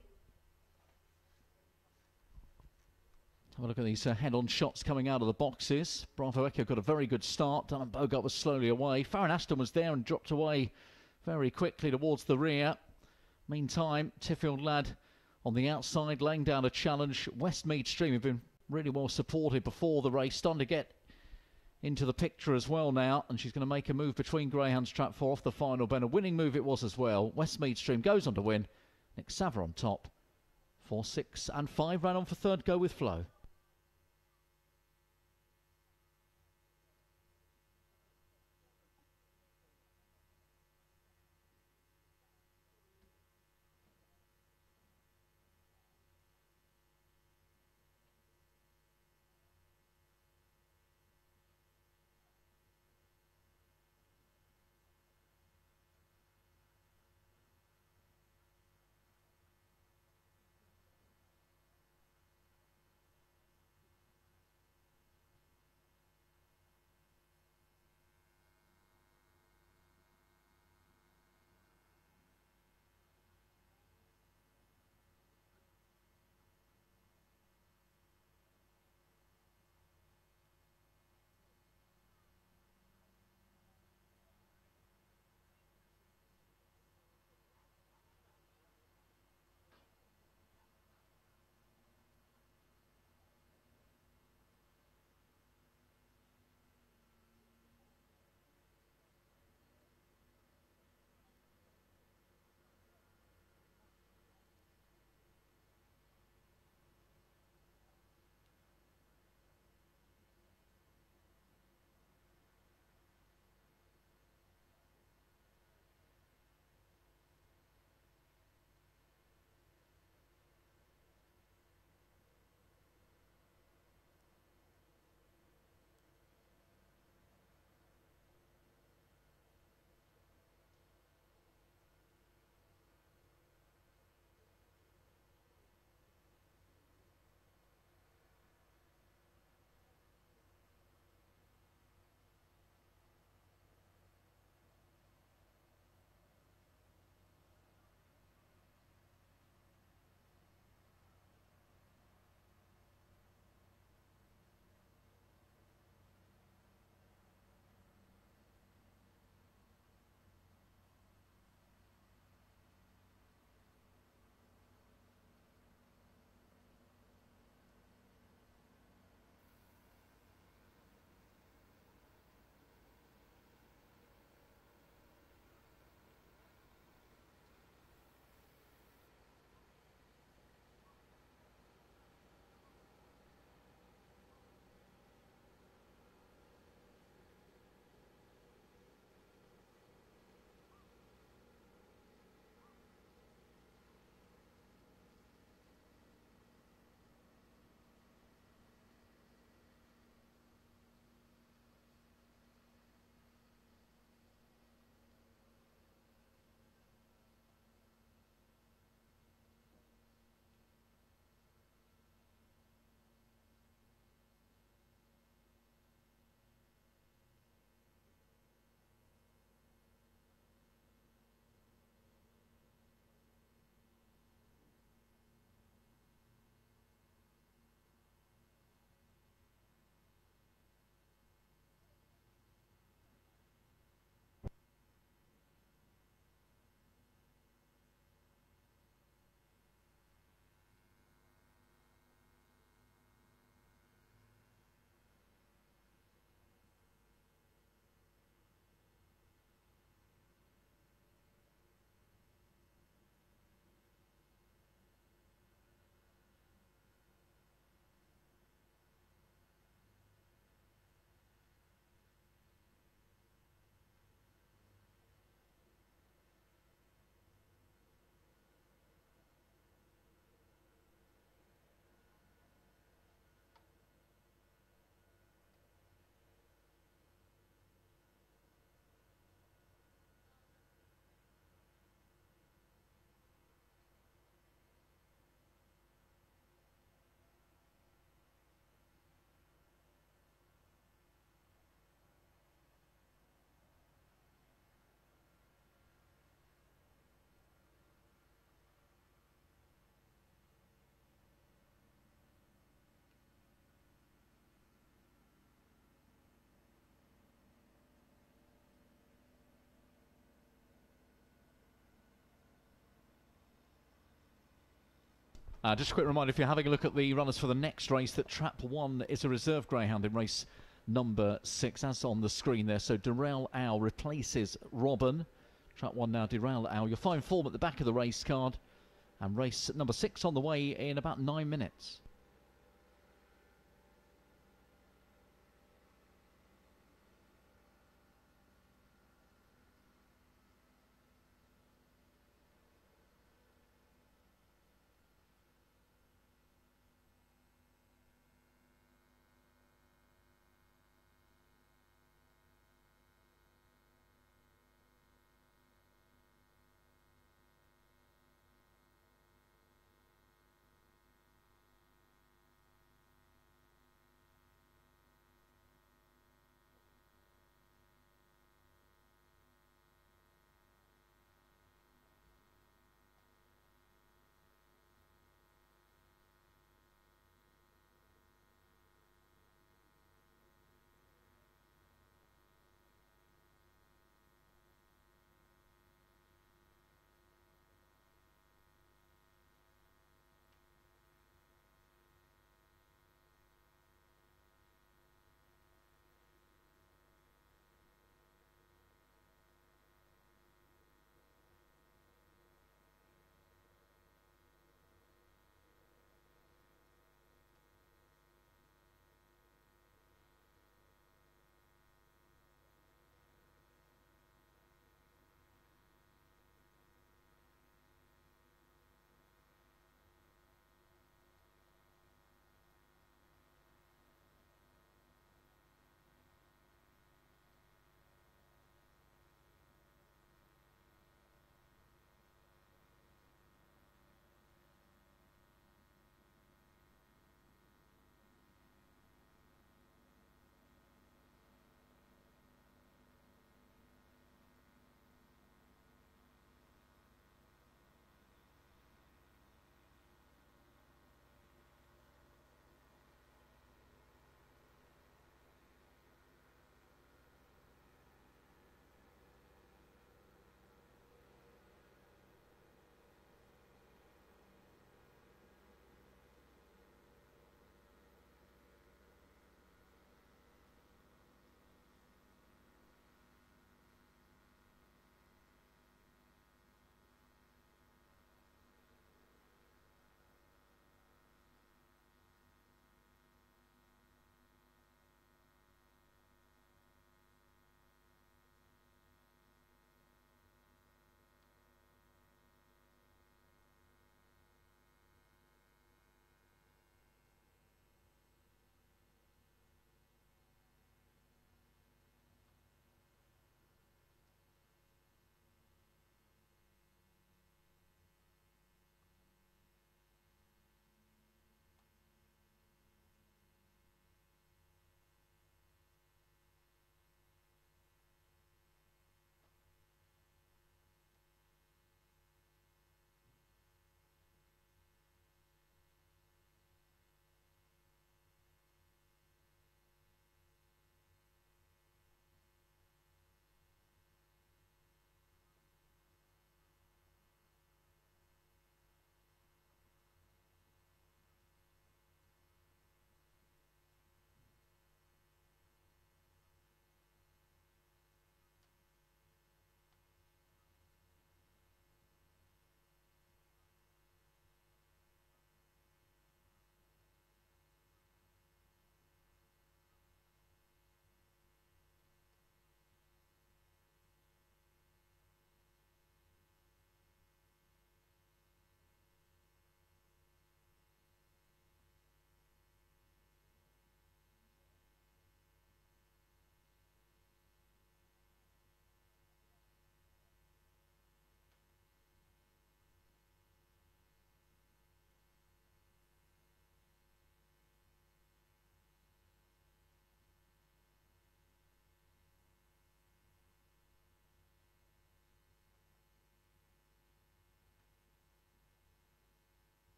Have a look at these head-on shots coming out of the boxes. Bravo Echo got a very good start. Dunham Bogart was slowly away. Farron Aston was there and dropped away very quickly towards the rear. Meantime, Tiffield Lad on the outside, laying down a challenge. Westmead Stream have been really well supported before the race. Starting to get into the picture as well now. And she's going to make a move between Greyhounds trap 4 off the final bend. A winning move it was as well. Westmead Stream goes on to win. Nick Sava on top. 4, 6 and 5 ran on for third. Go With Flow. Just a quick reminder, if you're having a look at the runners for the next race, that Trap 1 is a reserve greyhound in race number 6, as on the screen there. So Durrell Owl replaces Robin. Trap 1 now, Durrell Owl. You'll find form at the back of the race card. And race number 6 on the way in about 9 minutes.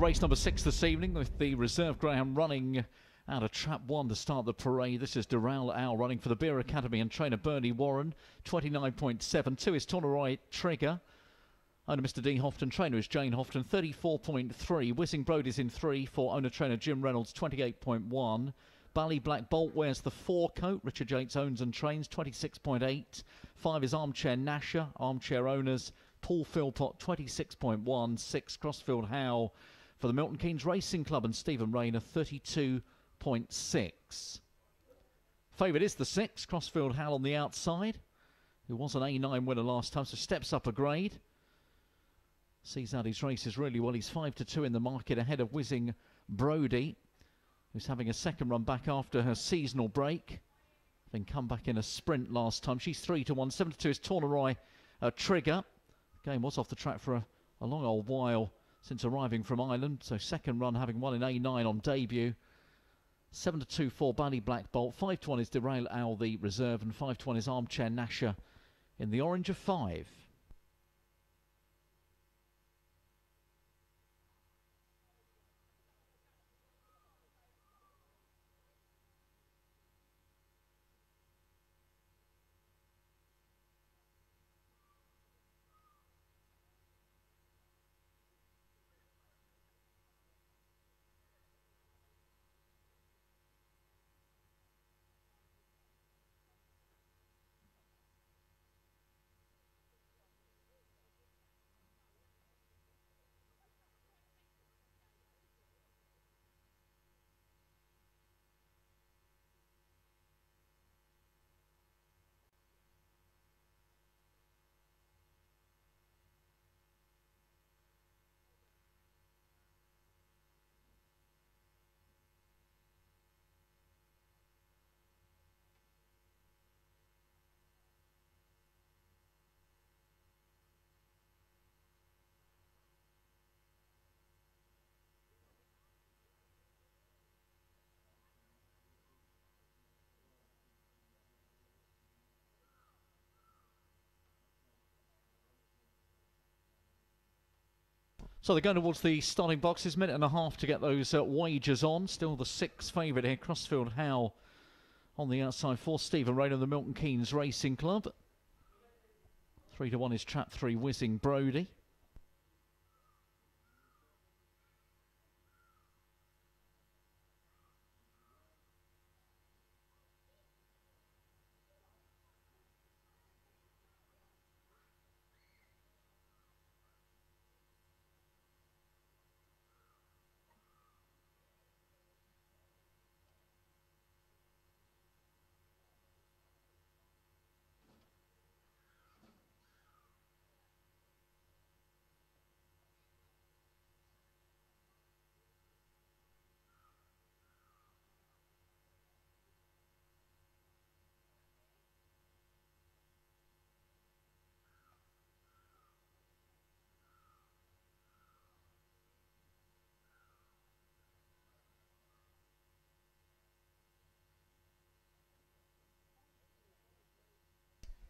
race number 6 this evening with the reserve greyhound running out of trap 1 to start the parade. This is Doral Owl running for the Beer Academy and trainer Bernie Warren. 29.72 is Toneroy Trigger. Owner Mr. D. Houghton, trainer is Jane Houghton. 34.3. Whizzing Brody's in 3 for owner trainer Jim Reynolds. 28.1. Bally Black Bolt wears the 4 coat. Richard Yates owns and trains. 26.8. 5 is Armchair Nasher. Armchair owners Paul Philpott. 26.1. 6 Crossfield Howe for the Milton Keynes Racing Club and Stephen Rayner. 32.6. Favourite is the 6 Crossfield Howe on the outside, who was an A9 winner last time, so steps up a grade. Sees out his races really well. He's 5-2 in the market ahead of Whizzing Brody, who's having a second run back after her seasonal break. Then come back in a sprint last time. She's 3-1. 7-2 is Toneroy Trigger. The game was off the track for a long old while since arriving from Ireland. So second run, having won in A9 on debut. 7-2 for Bally Black Bolt. 5-1 is Derail Owl, the reserve, and 5-1 is Armchair Nasher in the orange of 5. So they're going towards the starting boxes. Minute and a half to get those wagers on. Still the 6 favourite here, Crossfield Howe on the outside for Stephen Rayner, the Milton Keynes Racing Club. 3-1 is trap 3, Whizzing Brody.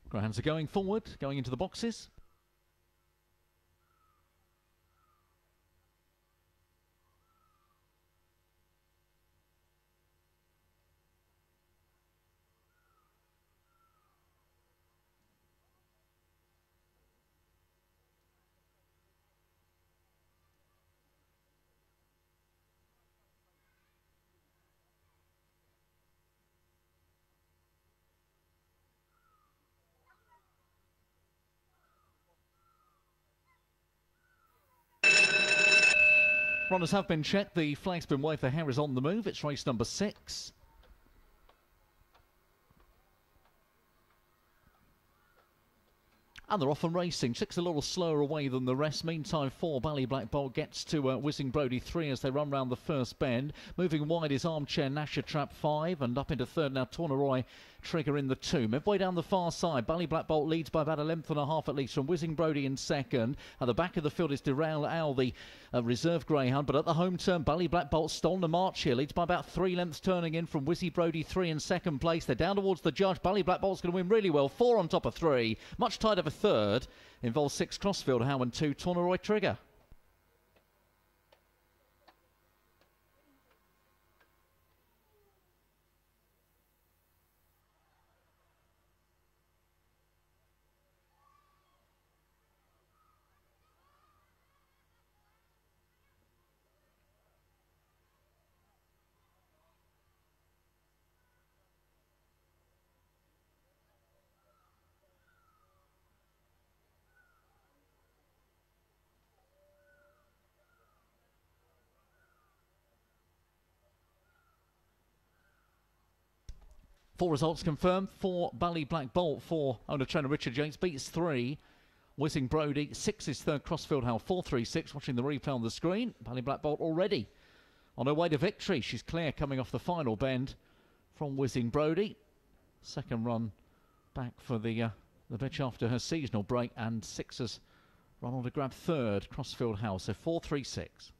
Greyhounds are going forward, going into the boxes. Runners have been checked. The flag's been waved. The hare is on the move. It's race number 6. And they're off and racing. 6 a little slower away than the rest. Meantime, 4 Bally Black Bolt gets to Whizzing Brody 3 as they run round the first bend. Moving wide is Armchair Nasher trap 5, and up into third now Toneroy Trigger in the 2. Midway down the far side, Bally Black Bolt leads by about a length and a half at least from Whizzing Brody in second. At the back of the field is Derail Owl, the reserve greyhound, but at the home turn, Bally Black Bolt stolen the march here. Leads by about 3 lengths turning in from Whizzing Brody 3 in second place. They're down towards the judge. Bally Black Bolt's going to win really well. 4 on top of 3. Much tighter for third. Involves 6 Crossfield Howe and 2 Toneroy Trigger. 4 results confirmed. 4 Bally Black Bolt. 4 owner trainer Richard Yates beats 3 Whizzing Brody. 6 is third Crossfield Howl. 4-3-6. Watching the replay on the screen. Bally Black Bolt already on her way to victory. She's clear coming off the final bend from Whizzing Brody. Second run back for the bitch after her seasonal break, and 6 has run on to grab third Crossfield Howl. So 4-3-6.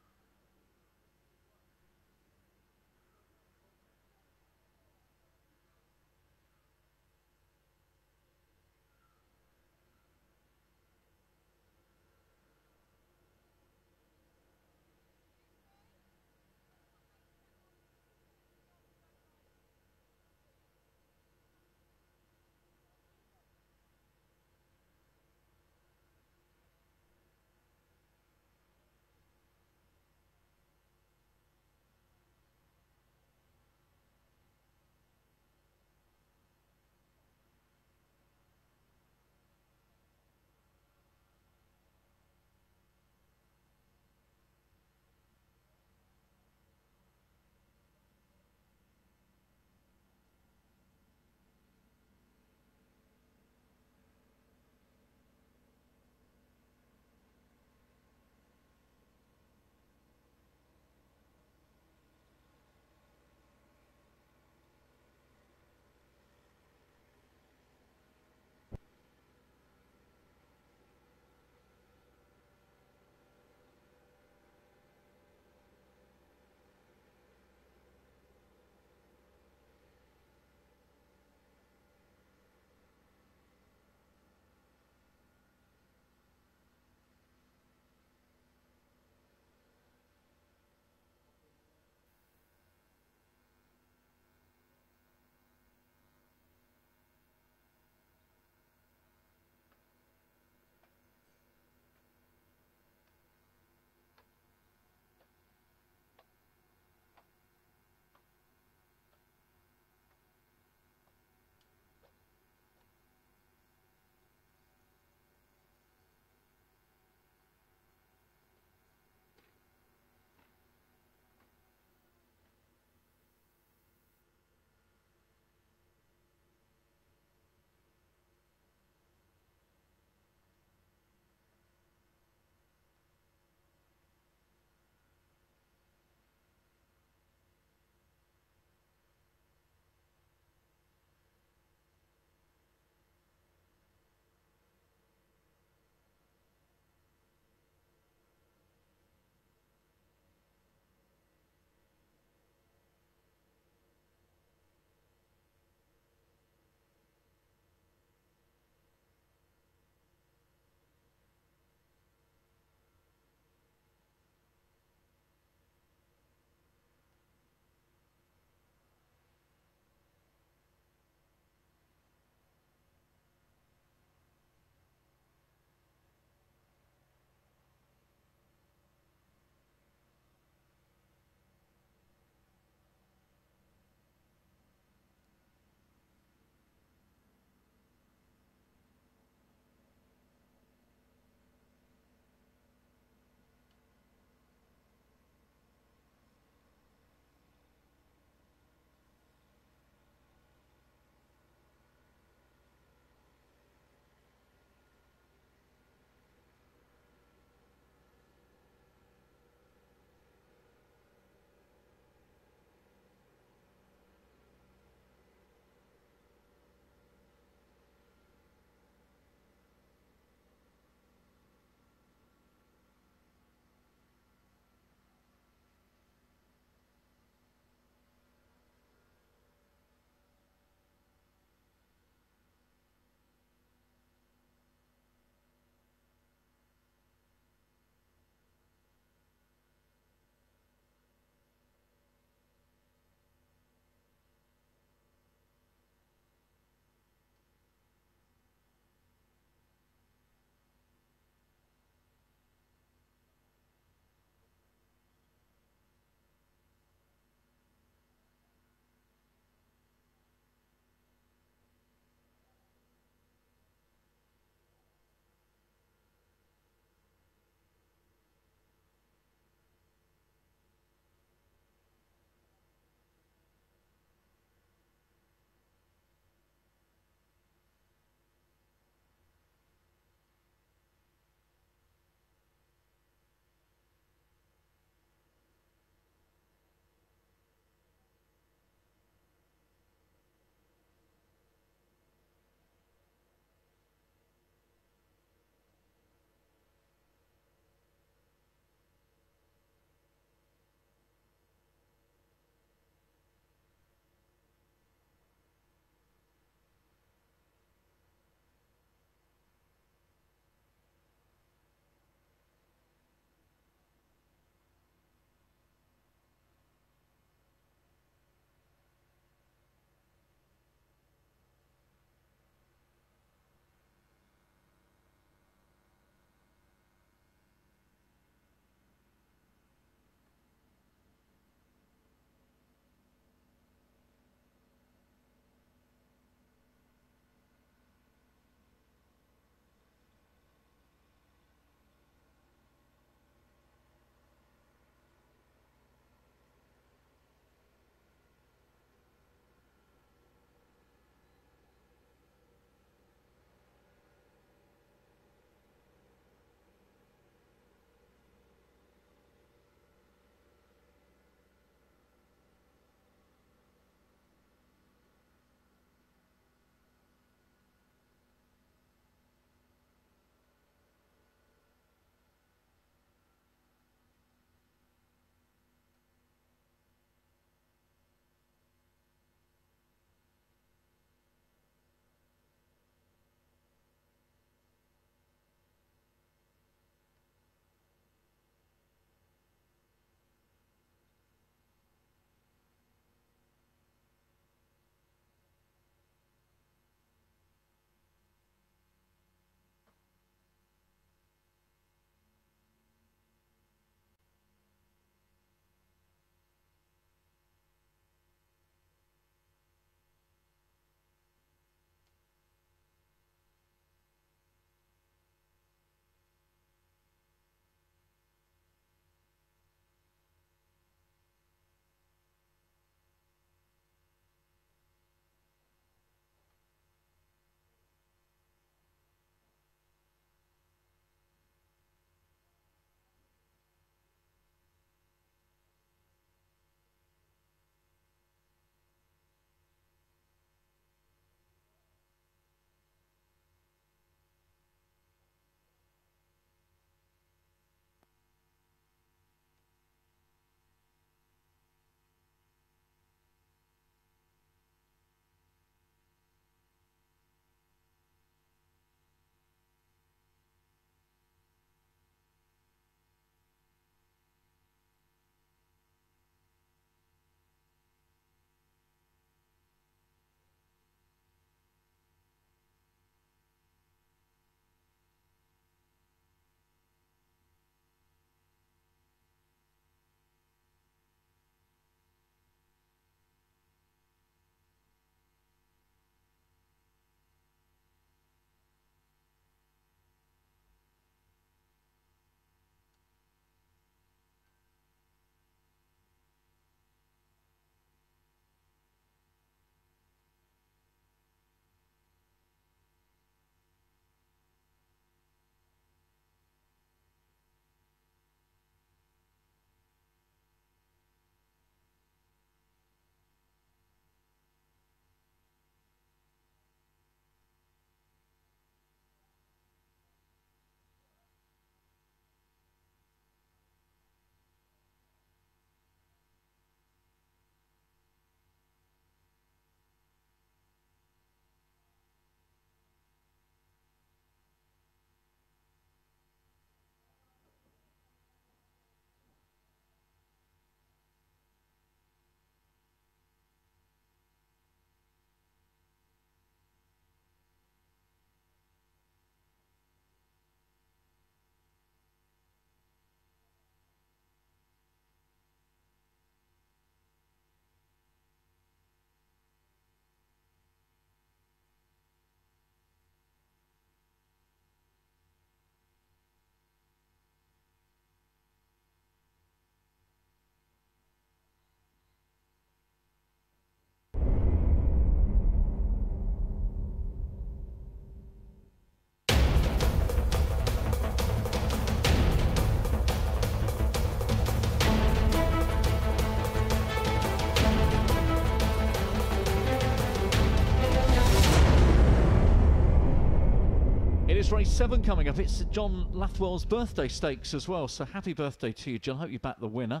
race 7 coming up. It's John Lathwell's birthday stakes as well, so happy birthday to you, John. Hope you back the winner.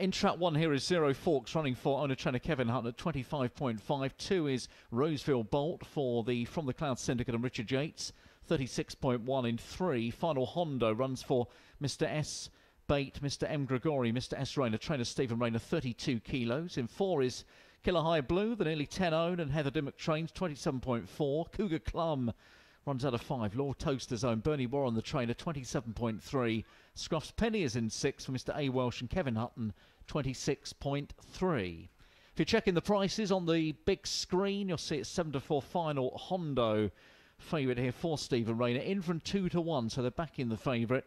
In trap 1 here is Zero Forks, running for owner trainer Kevin Hutton at 25.5. 2 is Roseville Bolt for the From the Cloud Syndicate and Richard Yates, 36.1 in 3. Final Hondo runs for Mr. S. Bate, Mr. M. Gregory, Mr. S. Rayner, trainer Stephen Rayner, 32 kilos. In 4 is Killer High Blue, the nearly 10 owned, and Heather Dimmock trains, 27.4. Cougar Clum runs out of 5. Lord Towcester's own Bernie Warren, the trainer, 27.3. Scruff's Penny is in 6 for Mr. A. Welsh and Kevin Hutton, 26.3. If you're checking the prices on the big screen, you'll see it's 7-4 Final Hondo. Favourite here for Stephen Rayner. In from 2-1, so they're back in the favourite.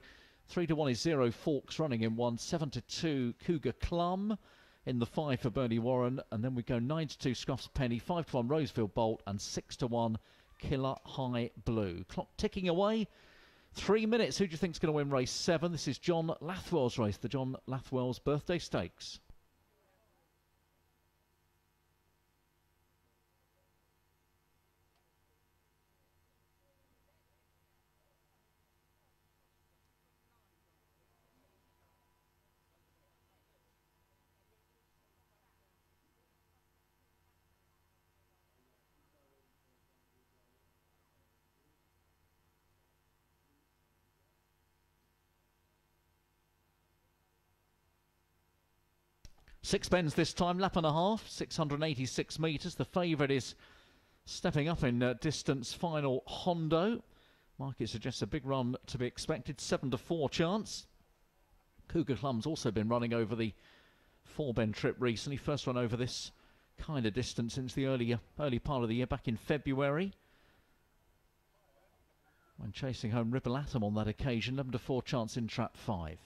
3-1 is Zero Forks running in 1. 7-2 Cougar Clum. In the 5 for Bernie Warren. And then we go 9-2 Scruff's Penny. 5-1 Roseville Bolt. And 6-1 Killer High Blue. Clock ticking away. 3 minutes. Who do you think is going to win race 7? This is John Lathwell's race, the John Lathwell's birthday stakes. Six bends this time, lap and a half, 686 metres. The favourite is stepping up in distance, Final Hondo. Market suggests a big run to be expected, 7-4 chance. Cougar Clum's also been running over the 4-bend trip recently. First run over this kind of distance since the early part of the year, back in February, when chasing home Ribble Atom on that occasion. 11-4 chance in trap 5.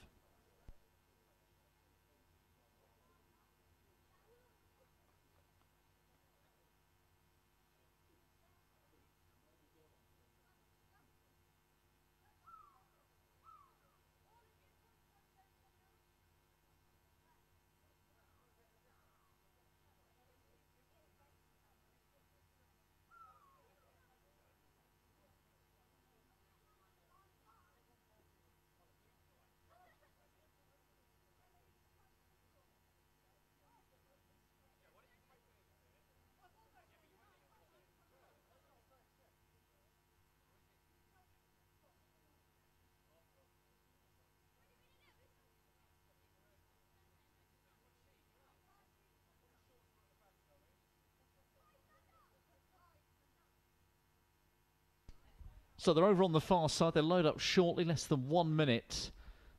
So they're over on the far side. They'll load up shortly, less than 1 minute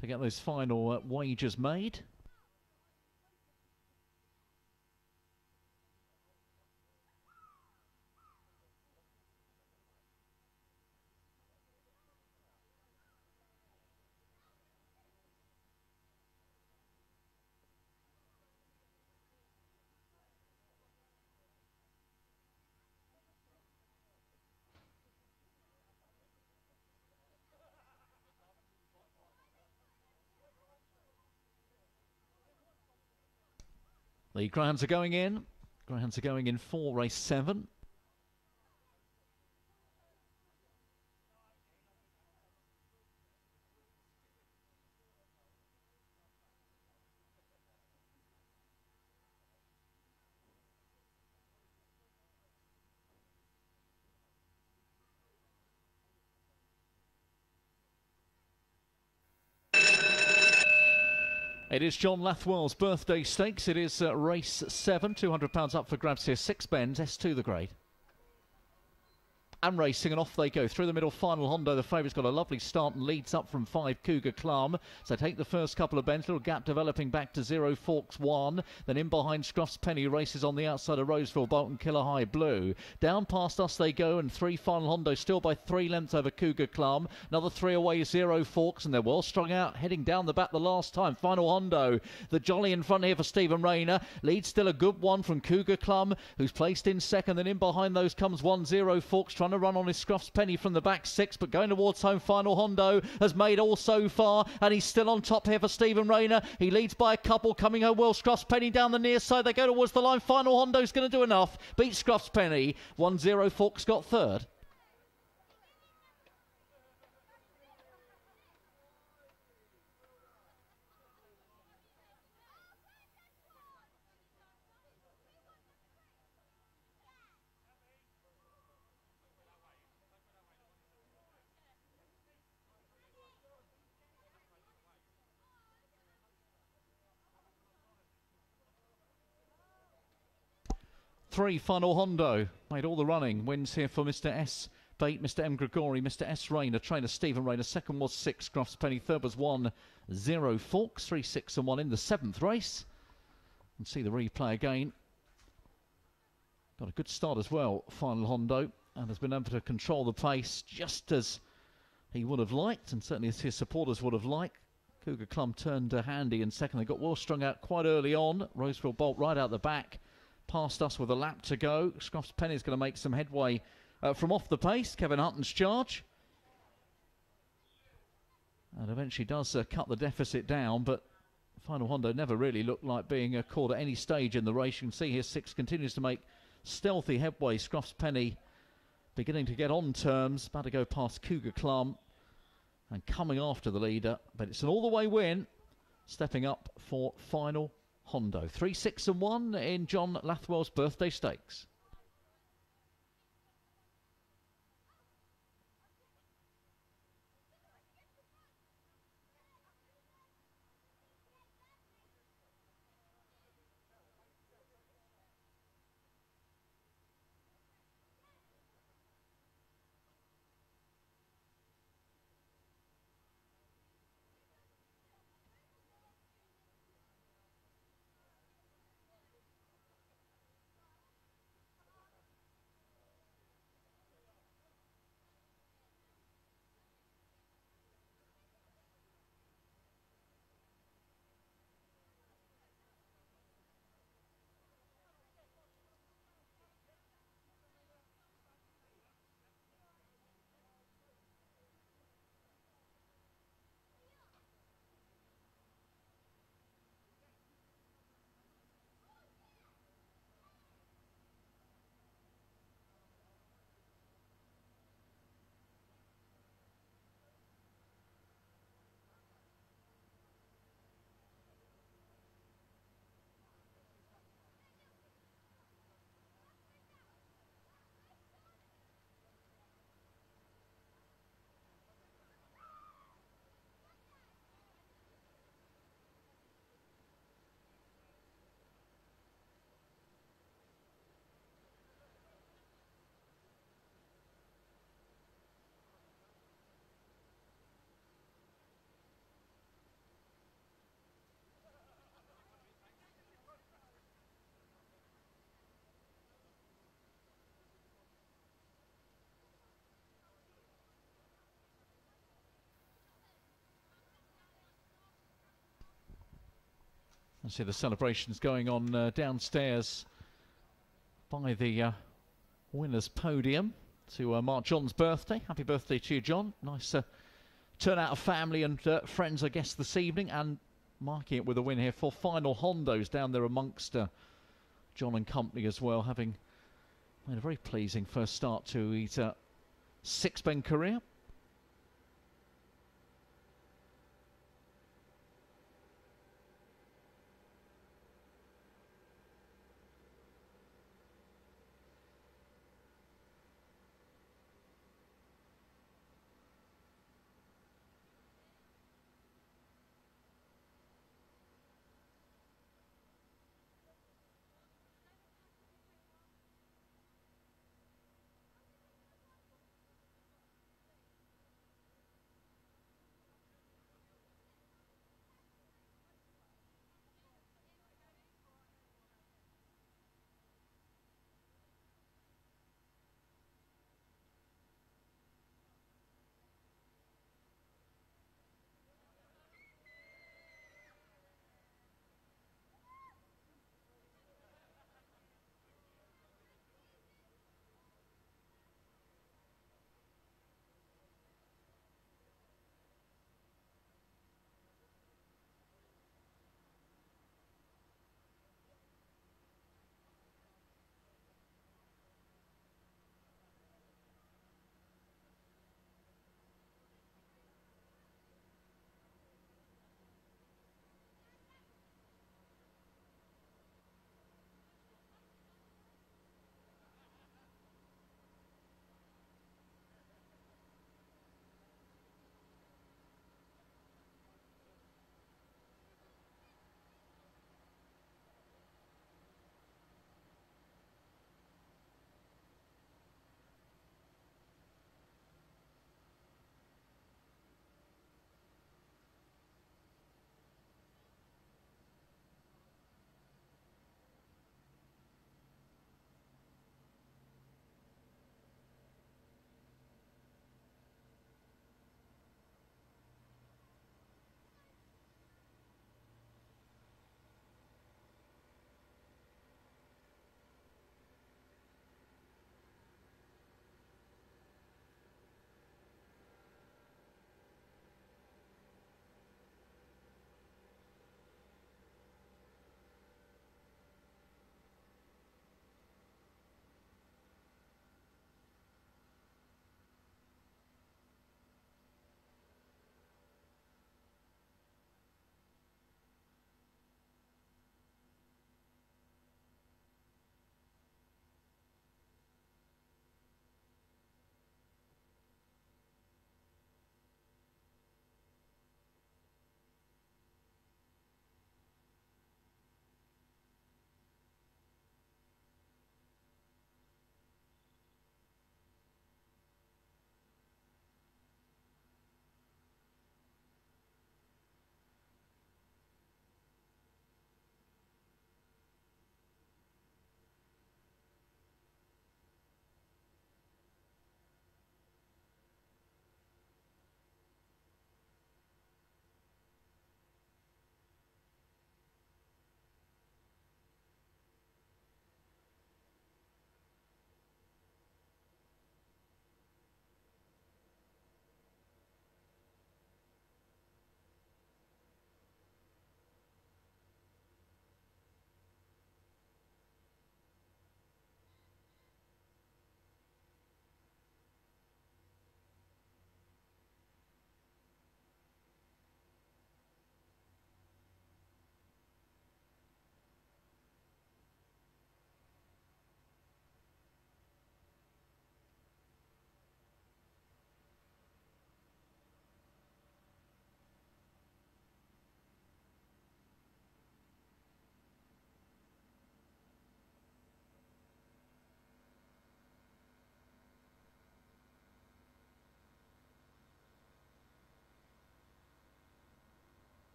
to get those final wagers made. The Greyhounds are going in. Greyhounds are going in for race 7. It is John Lathwell's birthday stakes. It is race 7, £200 up for grabs here. 6 bends, S2 the grade. And racing, and off they go through the middle. Final Hondo, the favourite's got a lovely start and leads up from 5 Cougar Clum. So take the first couple of bends, little gap developing back to Zero Forks 1. Then in behind Scruff's Penny, races on the outside of Roseville Bolt and Killer High Blue. Down past us they go, and 3 Final Hondo still by 3 lengths over Cougar Clum. Another 3 away Zero Forks, and they're well strung out, heading down the back the last time. Final Hondo, the jolly in front here for Stephen Rayner. Lead still a good one from Cougar Clum, who's placed in second. Then in behind those comes 1 Zero Forks, trying to run on his Scruff's Penny from the back 6, but going towards home. Final Hondo has made all so far, and he's still on top here for Stephen Rayner. He leads by a couple, coming home well. Scruff's Penny down the near side. They go towards the line. Final Hondo's going to do enough. Beat Scruff's Penny. 1 Zero Forks got third. 3, Final Hondo. Made all the running. Wins here for Mr. S. Bate, Mr. M. Gregory, Mr. S. Rayner, trainer Stephen Rayner. Second was 6, Crofts Penny. Third was 1, 0 Forks. 3, 6 and 1 in the 7th race. And see the replay again. Got a good start as well, Final Hondo, and has been able to control the pace just as he would have liked, and certainly as his supporters would have liked. Cougar Clum turned handy in second. They got well strung out quite early on. Roseville Bolt right out the back. Past us with a lap to go. Crofts Penny is going to make some headway from off the pace. Kevin Hutton's charge. And eventually does cut the deficit down, but Final Hondo never really looked like being caught at any stage in the race. You can see here 6 continues to make stealthy headway. Crofts Penny beginning to get on terms. About to go past Cougar Clum and coming after the leader. But it's an all-the-way win. Stepping up for Final Hondo. 3, 6 and 1 in John Lathwell's birthday stakes. I see the celebrations going on downstairs by the winner's podium to mark John's birthday. Happy birthday to you, John. Nice turnout of family and friends, I guess, this evening, and marking it with a win here for Final Hondo's down there amongst John and company as well, having made a very pleasing first start to his 6-Ben career.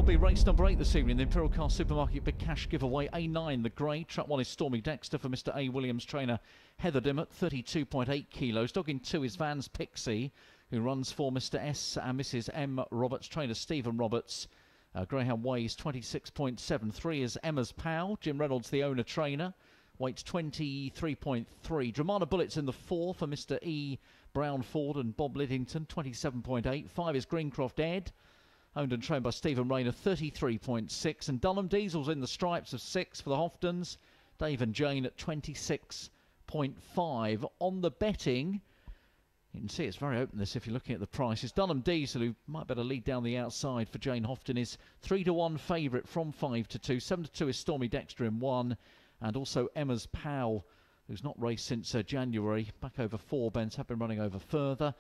be race number 8 this evening, the Imperial Car Supermarket Big Cash Giveaway. A9, the grey. Trap 1 is Stormy Dexter for Mr. A. Williams trainer Heather Dimmock, 32.8 kilos. Dog in 2 is Vans Pixie, who runs for Mr. S and Mrs. M. Roberts, trainer Stephen Roberts. Greyhound weighs 26.7. 3 is Emma's Pal. Jim Reynolds, the owner trainer, weights 23.3. Dramana Bullets in the 4 for Mr. E. Brown Ford and Bob Liddington, 27.8. 5 is Greencroft Ed, owned and trained by Stephen Rayner, 33.6. And Dunham Diesel's in the stripes of 6 for the Hoftons. Dave and Jane at 26.5. On the betting, you can see it's very open this if you're looking at the prices. Dunham Diesel, who might better lead down the outside for Jane Hofton, is 3-1 favourite from 5-2. 7-2 is Stormy Dexter in 1. And also Emma's Pal, who's not raced since January. Back over 4. Bens have been running over further.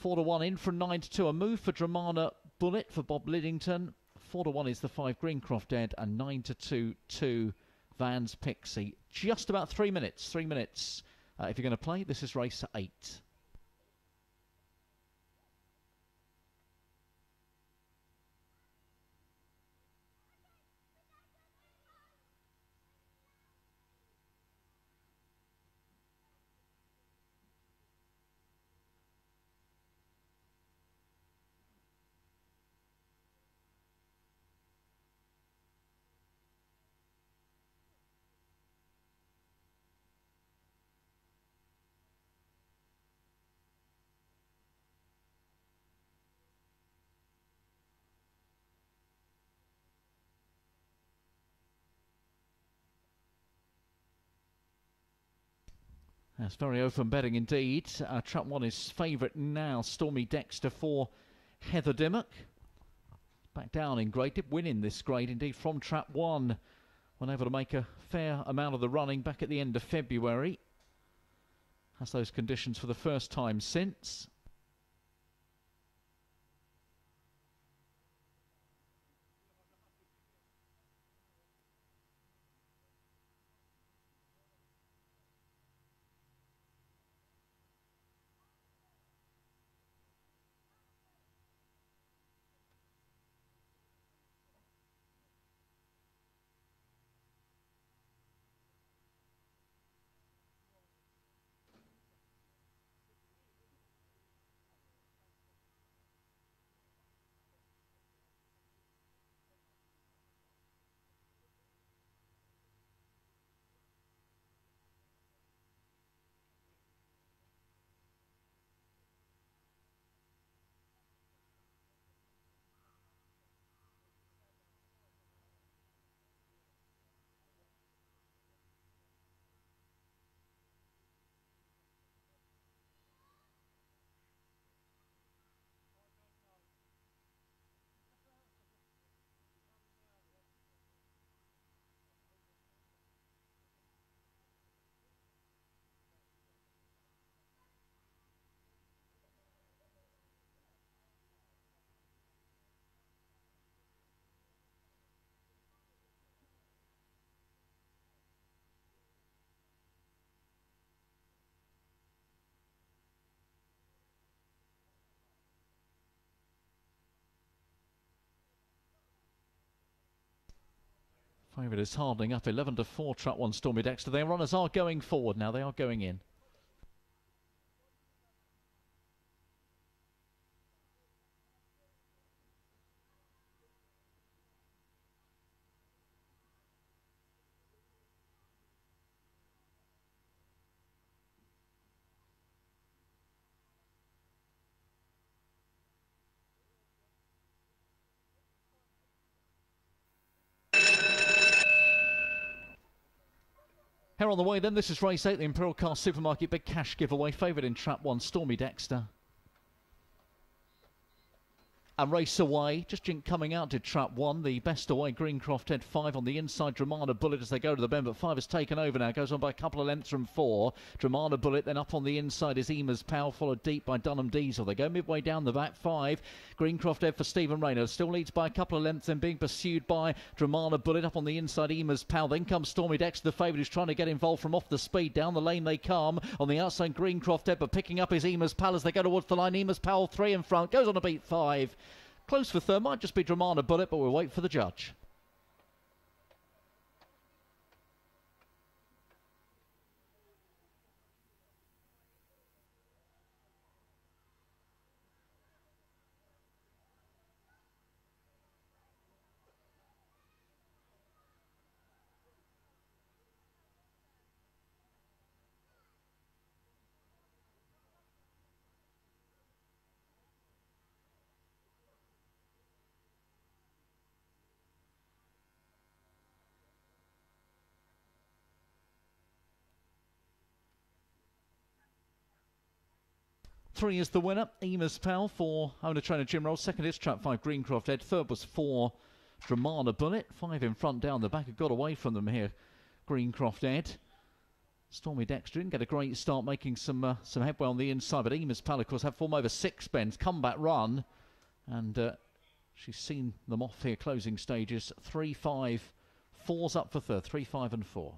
4-1 in from 9-2. A move for Dramana Bullet for Bob Liddington. 4-1 is the 5 Greencroft Ed. And 9-2 2 Vans Pixie. Just about 3 minutes. 3 minutes. If you're going to play, this is race 8. That's very open betting indeed. Trap 1 is favourite now. Stormy Dexter for Heather Dimmock. Back down in grade. Did win in this grade indeed from Trap 1. Went able to make a fair amount of the running back at the end of February. Has those conditions for the first time since. Favourite is hardening up 11-4. Trap 1 Stormy Dexter. Their runners are going forward now. They are going in. Here on the way then, this is race 8, the Imperial Car Supermarket Big Cash Giveaway. Favourite in Trap 1, Stormy Dexter. And race away, just coming out to Trap 1, the best away, Greencroft Ed 5 on the inside, Dramana Bullet as they go to the bend, but 5 has taken over now, goes on by a couple of lengths from 4. Dramana Bullet, then up on the inside is Ema's Pal, followed deep by Dunham Diesel. They go midway down the back, 5. Greencroft Ed for Stephen Rayner, still leads by a couple of lengths, then being pursued by Dramana Bullet up on the inside, Ema's Pal. Then comes Stormy Dexter, the favourite, who's trying to get involved from off the speed. Down the lane they come. On the outside, Greencroft Ed, but picking up his Ema's Pal as they go towards the line. Ema's Pal 3 in front, goes on to beat 5. Close for third, might just be Dramana Bullet, but we'll wait for the judge. Three is the winner, Emus Pal for owner trainer Jim Rolls. Second is Trap 5 Greencroft Ed. Third was 4 Dramana Bullet. 5 in front down the back. Have got away from them here, Greencroft Ed. Stormy Dexter didn't get a great start, making some headway on the inside, but Emus Pal, of course, had form over 6 bends, comeback run, and she's seen them off here, closing stages. 3, 5, 4's up for third, 3, 5 and 4.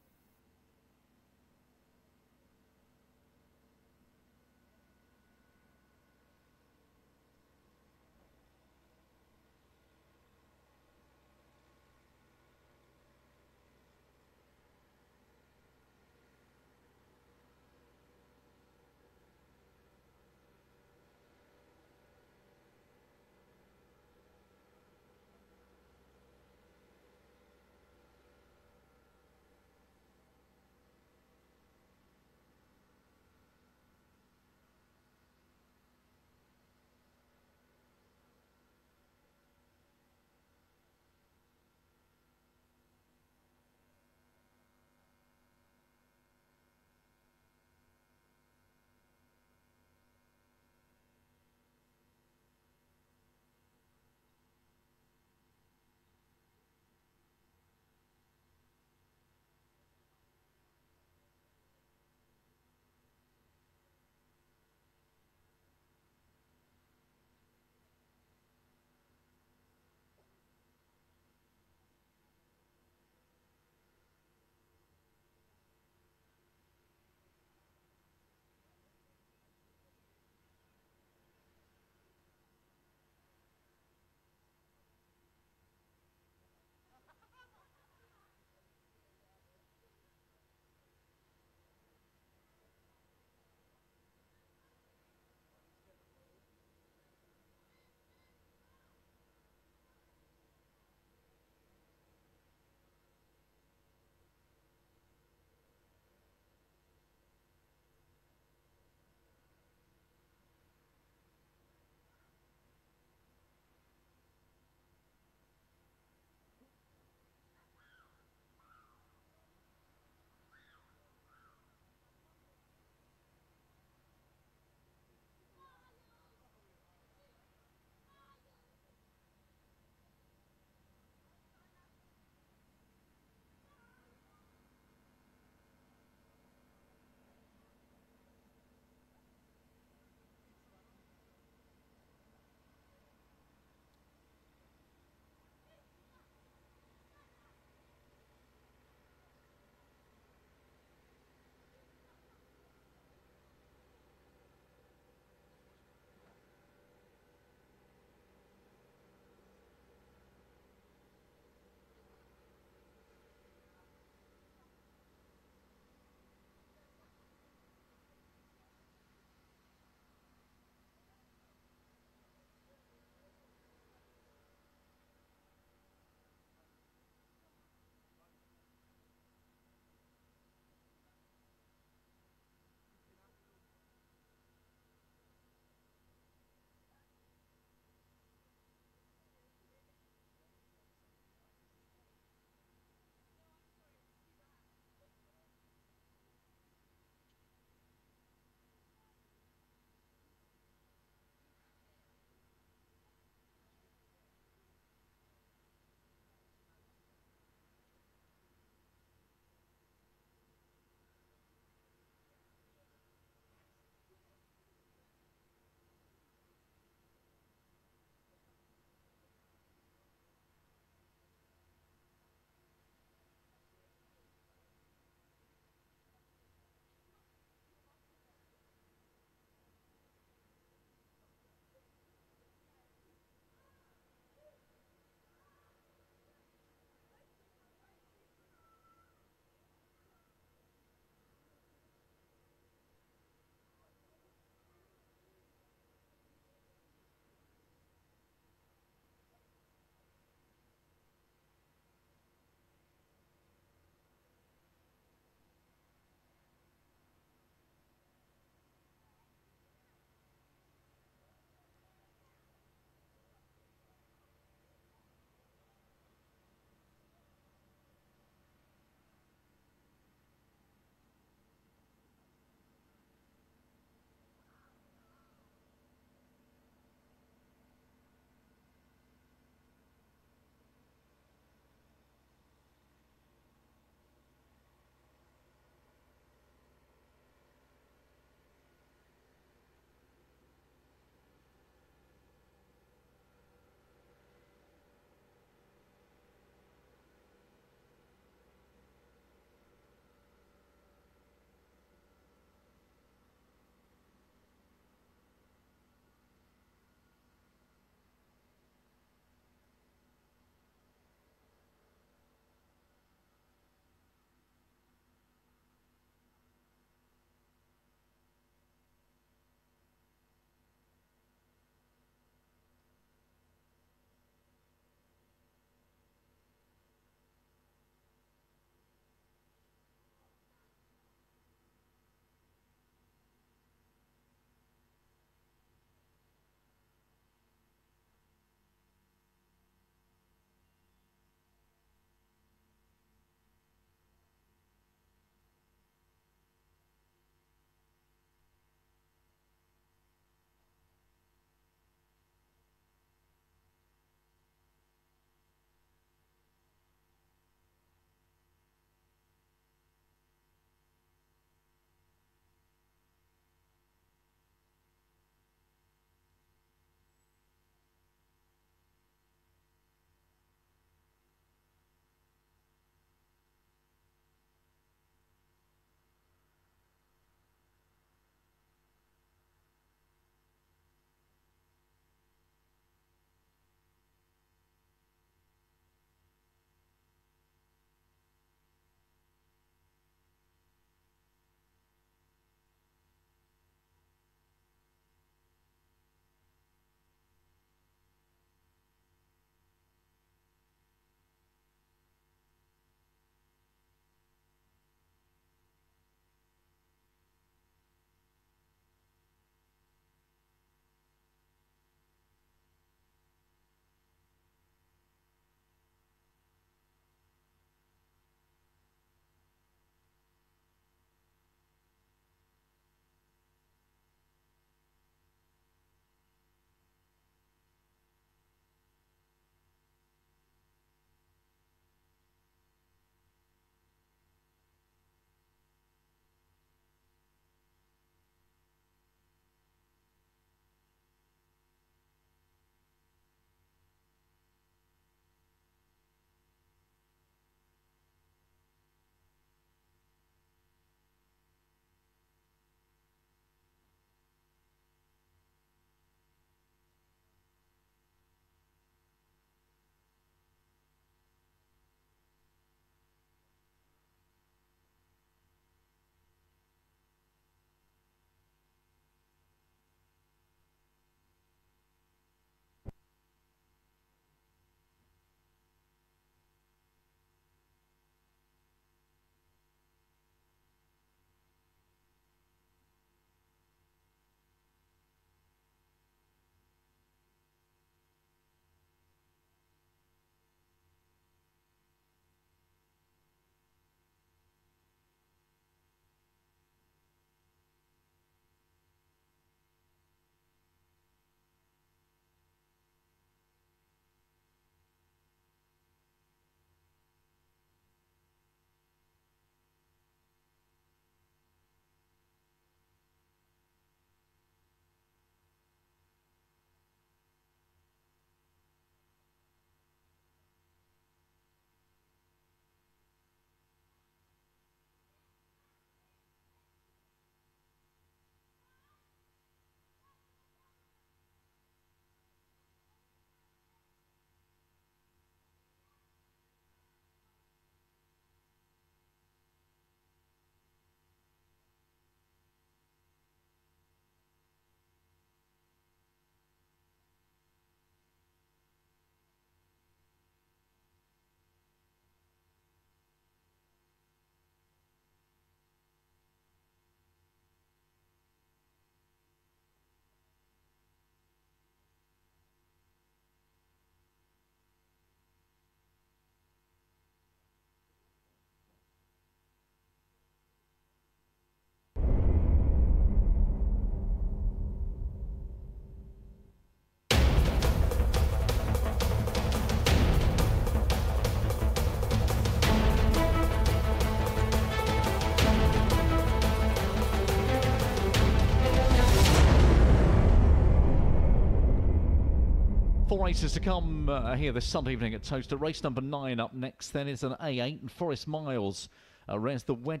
4 races to come here this Sunday evening at Towcester. Race number 9 up next. Then is an A8 and Forest Miles. Where's the red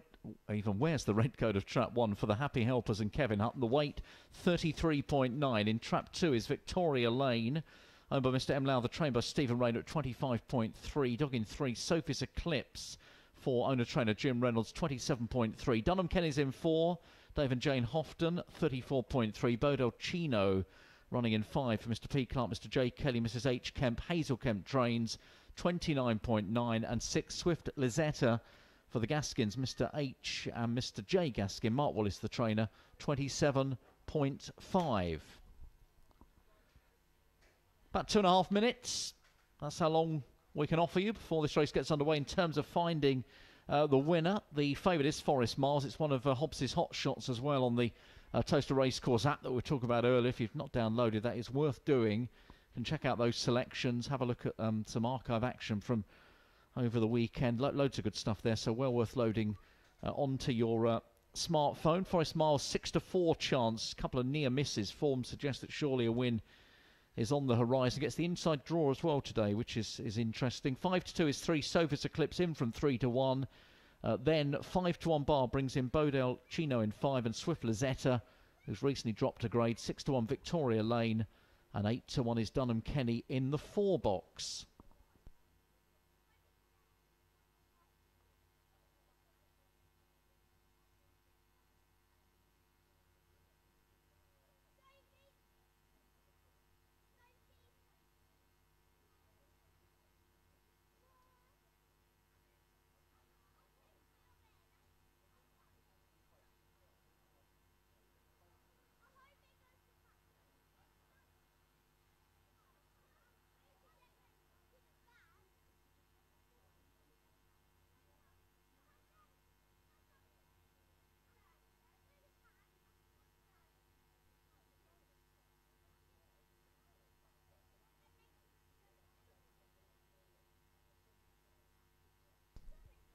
coat of Trap 1 for the Happy Helpers and Kevin Hutton. The weight 33.9. In Trap 2 is Victoria Lane, owned by Mr. M. Lau, the trained by Stephen Rayner at 25.3. Dog in 3, Sophie's Eclipse for owner-trainer Jim Reynolds, 27.3. Dunham Kenny's in 4. Dave and Jane Houghton, 34.3. Bodell Chino running in 5 for Mr. P. Clark, Mr. J. Kelly, Mrs. H. Kemp, Hazel Kemp trains, 29.9. And 6, Swift Lizetta for the Gaskins, Mr. H. and Mr. J. Gaskin. Mark Wallace, the trainer, 27.5. About 2.5 minutes. That's how long we can offer you before this race gets underway in terms of finding the winner. The favourite is Forest Miles. It's one of Hobbs's hot shots as well on the Towcester Racecourse app that we were talking about earlier. If you've not downloaded that, it's worth doing. You can check out those selections, have a look at some archive action from over the weekend. Loads of good stuff there, so well worth loading onto your smartphone. Forest Miles 6-4 chance. A couple of near misses. Form suggests that surely a win is on the horizon. Gets the inside draw as well today, which is interesting. 5-2 is 3, Sophie's Eclipse in from 3-1. Then 5-1 Bar brings in Bodell Chino in 5 and Swift Lizetta, who's recently dropped a grade. 6-1 Victoria Lane, and 8-1 is Dunham Kenny in the 4 box.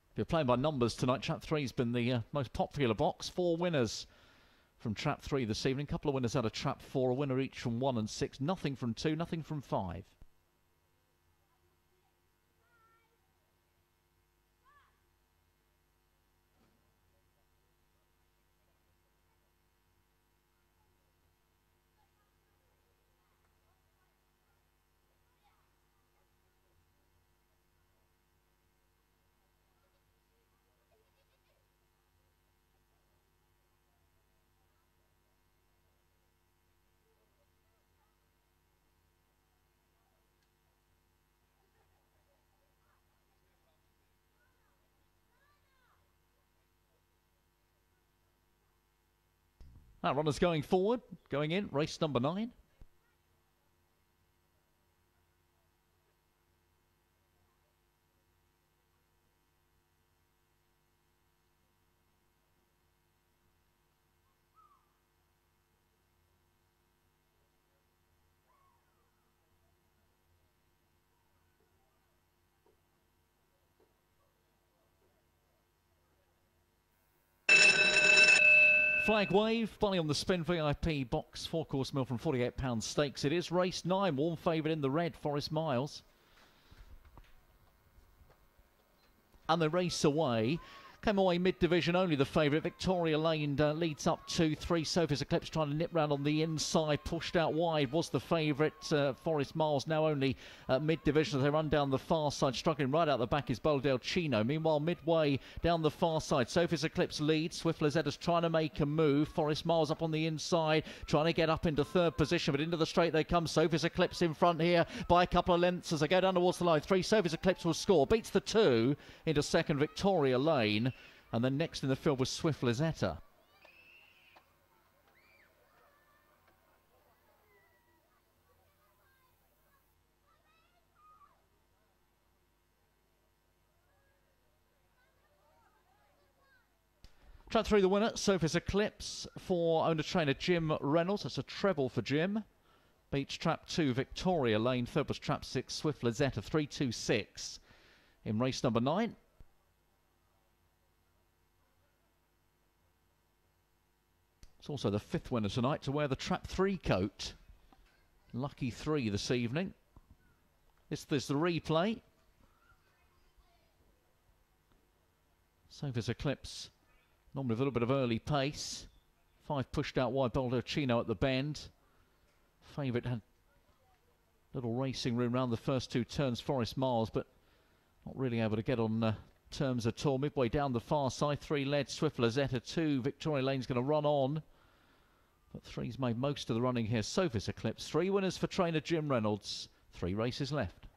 If you're playing by numbers tonight, Trap 3's been the most popular box. 4 winners from Trap 3 this evening. A couple of winners out of Trap 4. A winner each from 1 and 6. Nothing from 2, nothing from 5. That runner's going forward, going in, race number 9. Flag wave, Bonnie on the spin, VIP box, 4-course mill from £48 stakes. It is race 9, warm favourite in the red, Forest Miles. And they race away. Came away mid-division only, the favourite. Victoria Lane leads up 2-3. Sophie's Eclipse trying to nip round on the inside. Pushed out wide was the favourite. Forest Miles now only mid-division as they run down the far side. Struggling right out the back is Bodell Chino. Meanwhile, midway down the far side, Sophie's Eclipse leads. Swift Lizetta's trying to make a move. Forest Miles up on the inside, trying to get up into 3rd position, but into the straight they come. Sophie's Eclipse in front here by a couple of lengths as they go down towards the line. 3, Sophie's Eclipse will score. Beats the 2 into 2nd, Victoria Lane. And then next in the field was Swift Lizetta. Trap 3 the winner, Sophie's Eclipse for owner-trainer Jim Reynolds. That's a treble for Jim. Beats Trap 2, Victoria Lane. 3rd was Trap 6, Swift Lizetta. 3-2-6 in race number 9. It's also the 5th winner tonight to wear the Trap 3 coat. Lucky 3 this evening. There's the replay. Sophie's Eclipse, normally with a little bit of early pace. 5 pushed out wide, Baldacchino at the bend. Favourite had little racing room around the first 2 turns, Forest Miles, but not really able to get on terms at all. Midway down the far side, 3 led, Swift Lazetta, 2. Victoria Lane's going to run on. But 3's made most of the running here. Sophie's Eclipse, 3 winners for trainer Jim Reynolds. 3 races left.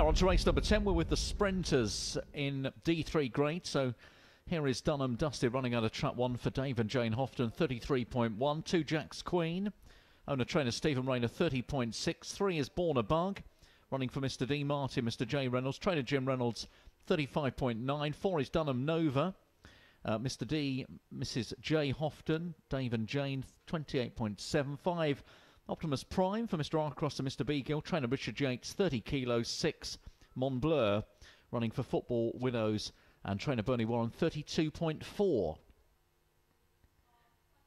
Now on to race number 10. We're with the sprinters in D3 grade. So here is Dunham Dusty running out of trap 1 for Dave and Jane Houghton, 33.1. 2 Jack's Queen. Owner trainer Stephen Rayner, 30.6. 3 is Born a Bug. Running for Mr. D. Martin, Mr. J. Reynolds. Trainer Jim Reynolds, 35.9. 4 is Dunham Nova. Mr. D, Mrs. J. Houghton, Dave and Jane, 28.7. 5, Optimus Prime for Mr. Arcross and Mr. Beagle. Trainer Richard Yates, 30 kilos. 6, Mont Bleu, running for Football Widows. And trainer Bernie Warren, 32.4.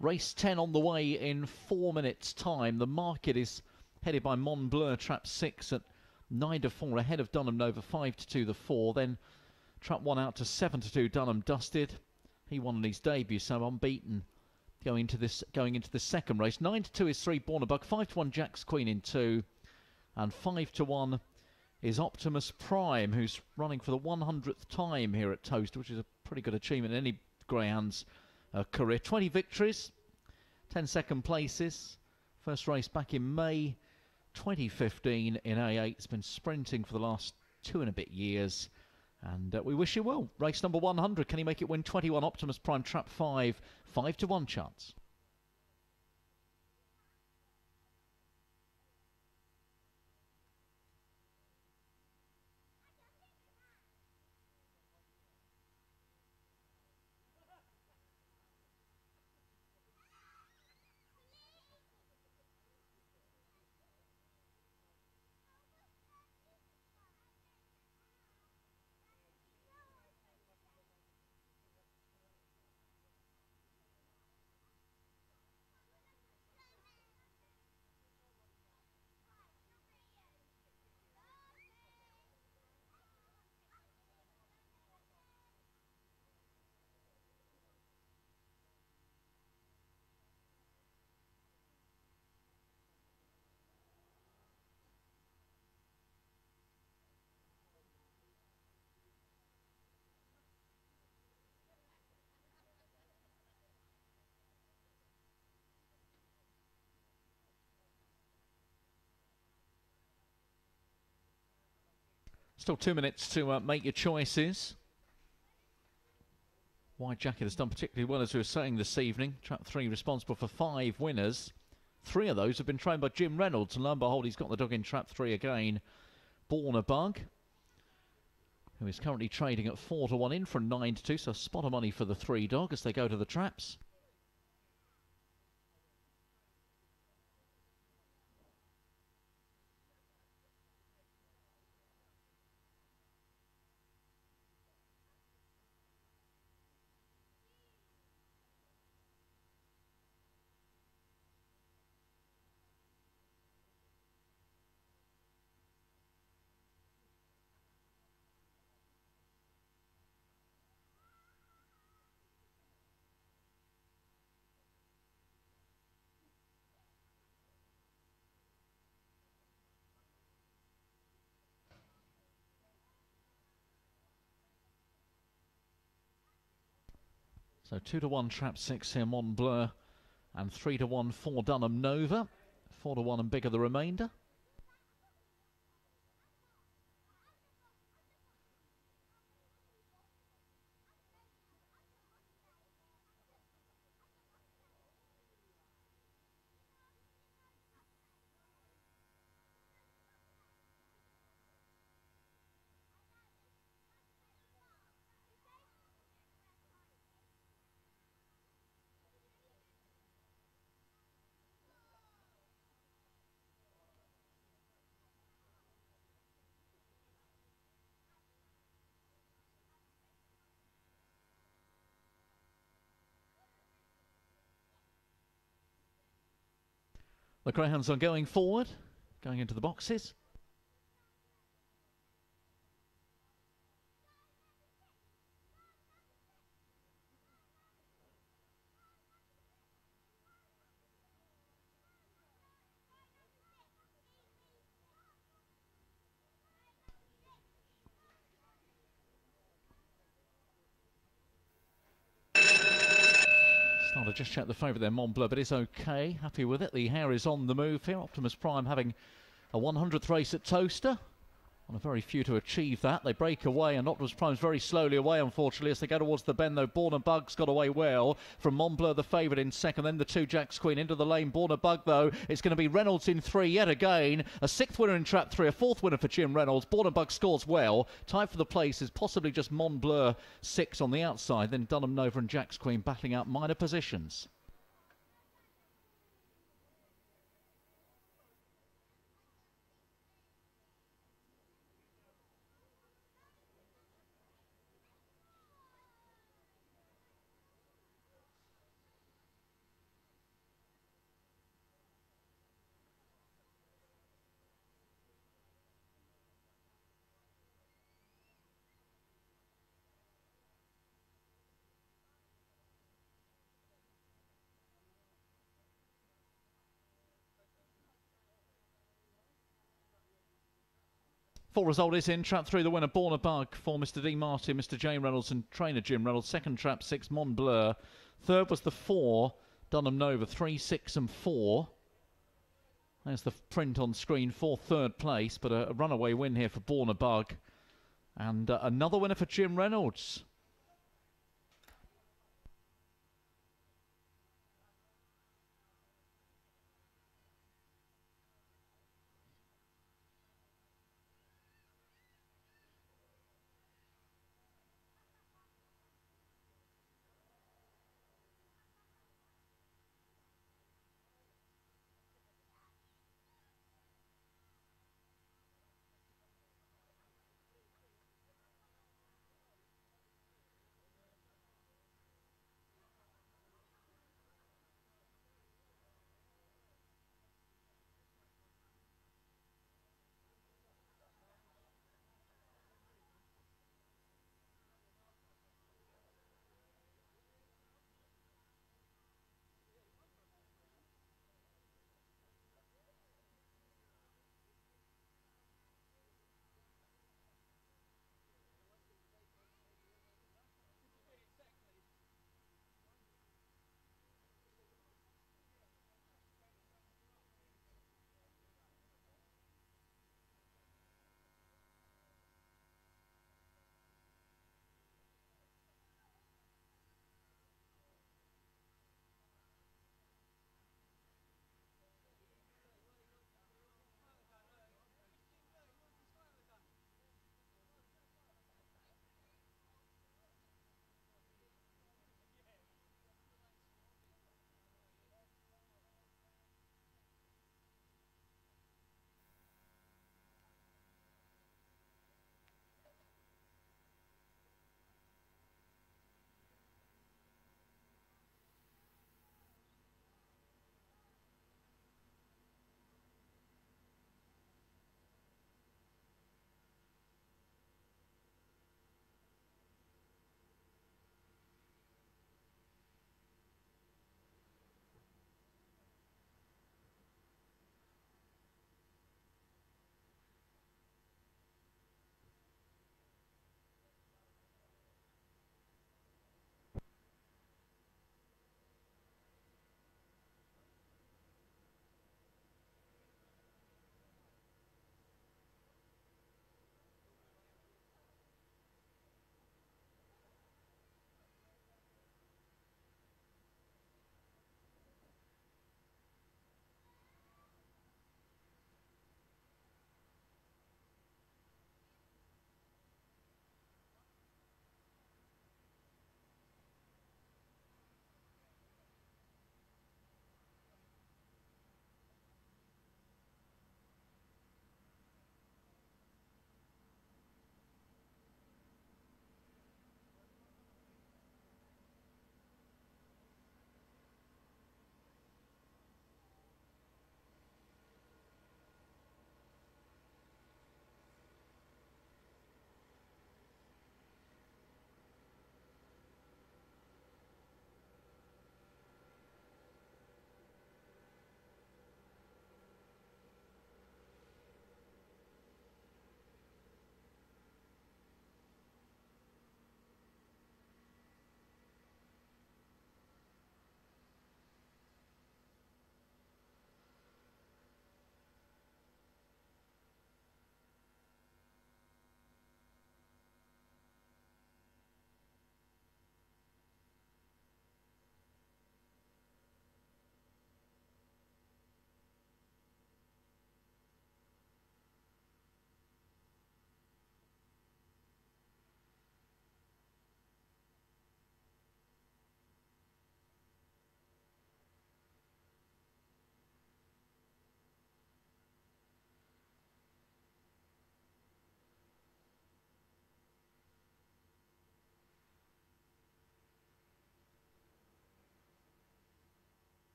Race 10 on the way in 4 minutes' time. The market is headed by Mont Bleu, trap 6 at 9-4, ahead of Dunham Nova, 5-2 the 4. Then trap 1 out to 7-2, Dunham Dusted. He won on his debut, so unbeaten going into this second race. 9-2 is 3, Born a Bug. 5-1, Jack's Queen in 2. And 5-1 is Optimus Prime, who's running for the 100th time here at Towcester, which is a pretty good achievement in any Greyhound's career. 20 victories, 10 second places. First race back in May 2015 in A8. It's been sprinting for the last 2 and a bit years. And we wish you well. Race number 100. Can he make it win? 21, Optimus Prime, trap 5. 5-1 chance. Still 2 minutes to make your choices. White Jacket has done particularly well, as we were saying this evening. Trap 3 responsible for 5 winners. 3 of those have been trained by Jim Reynolds. And lo and behold, he's got the dog in trap 3 again. Born a Bug, who is currently trading at 4-1 in from 9-2. So a spot of money for the 3 dog as they go to the traps. So 2-1 trap 6 here, Mont Bleu, and 3-1 for Dunham Nova. 4-1 and bigger the remainder. The Greyhounds are going forward, going into the boxes. Starter just checked the favourite there, Mont Bleu, but it's okay. Happy with it. The hair is on the move here. Optimus Prime having a 100th race at Towcester. One of very few to achieve that. They break away, and Optimus Prime's very slowly away, unfortunately, as they go towards the bend, though. Born and Bug's got away well from Montbleu, the favourite, in second. Then the two Jack's Queen into the lane. Born and Bug, though, it's going to be Reynolds in three yet again. A sixth winner in trap three, a fourth winner for Jim Reynolds. Born and Bug scores well. Tied for the place is possibly just Montbleu, six on the outside. Then Dunham Nova and Jack's Queen battling out minor positions. Full result is in. Trap 3, the winner, Born a Bug, for Mr. D. Martin, Mr. J. Reynolds and trainer Jim Reynolds. Second, Trap 6, Montbleu. Third was the 4, Dunham Nova. 3, 6 and 4. There's the print on screen for third place, but a runaway win here for Born a Bug. And another winner for Jim Reynolds.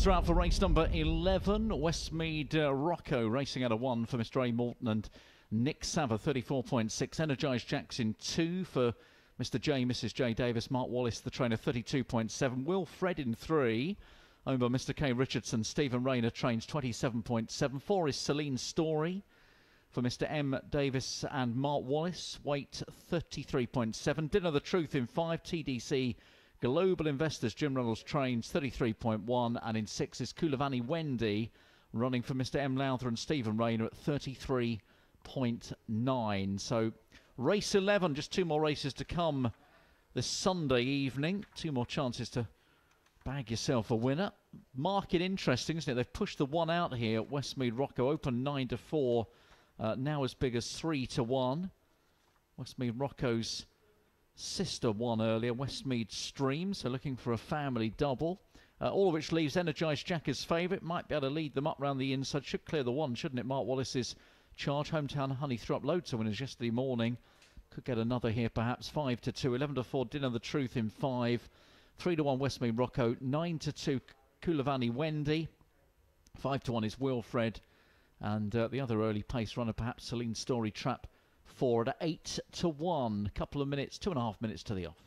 Colours are out for race number 11. Westmead Rocco racing out of 1 for Mr. A. Morton and Nick Sava, 34.6. Energised Jackson 2 for Mr. J, Mrs. J Davis. Mark Wallace, the trainer, 32.7. Will Fred in 3. Owned by Mr. K. Richardson. Stephen Rayner trains 27.7. 4 is Celine Story for Mr. M. Davis and Mark Wallace. Weight 33.7. Dinner the Truth in 5. TDC Global Investors. Jim Reynolds trains 33.1. And in 6 is Kulavani Wendy running for Mr. M. Lowther and Stephen Rayner at 33.9. So race 11, just 2 more races to come this Sunday evening. 2 more chances to bag yourself a winner. Market interesting, isn't it? They've pushed the 1 out here at Westmead Rocco. Open 9-4. Now as big as 3-1. Westmead Rocco's sister won earlier. Westmead Stream. So looking for a family double. All of which leaves Energised Jack as favourite. Might be able to lead them up round the inside. Should clear the 1, shouldn't it? Mark Wallace's charge. Hometown Honey threw up loads of winners yesterday morning. Could get another here perhaps. 5-2. 11-4 Dinner the Truth in 5. 3-1 Westmead Rocco. 9-2 Kulavani Wendy. 5-1 is Wilfred. And the other early pace runner perhaps Celine Story Trap 4 at 8-1. Couple of minutes, 2.5 minutes to the off.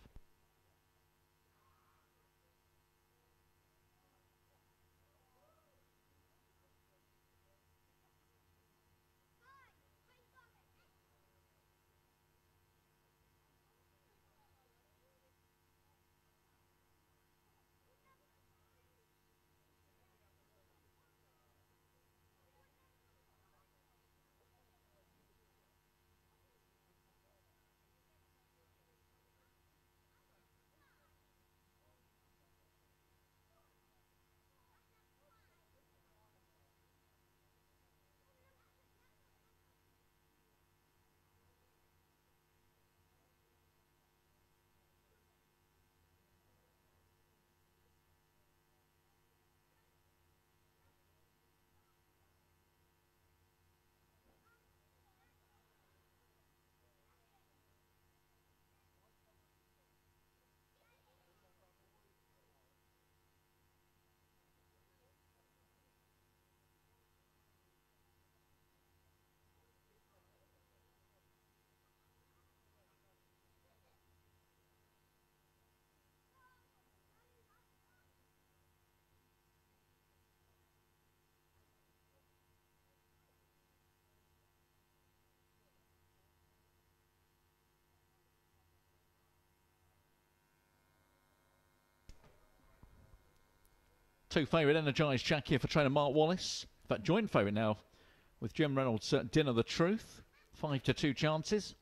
Two favourite Energised Jack here for trainer Mark Wallace. In fact, joint favourite now with Jim Reynolds. Dinner the Truth. 5-2 chances.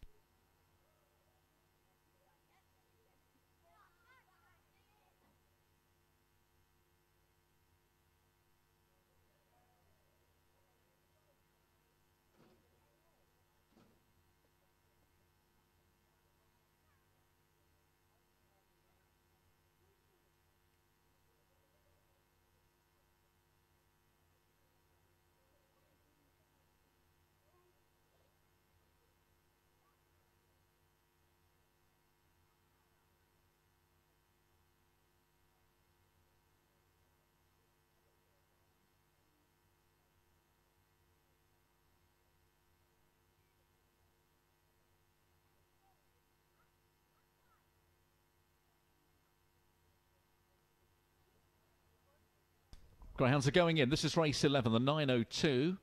Greyhounds are going in. This is race 11, the 9:02.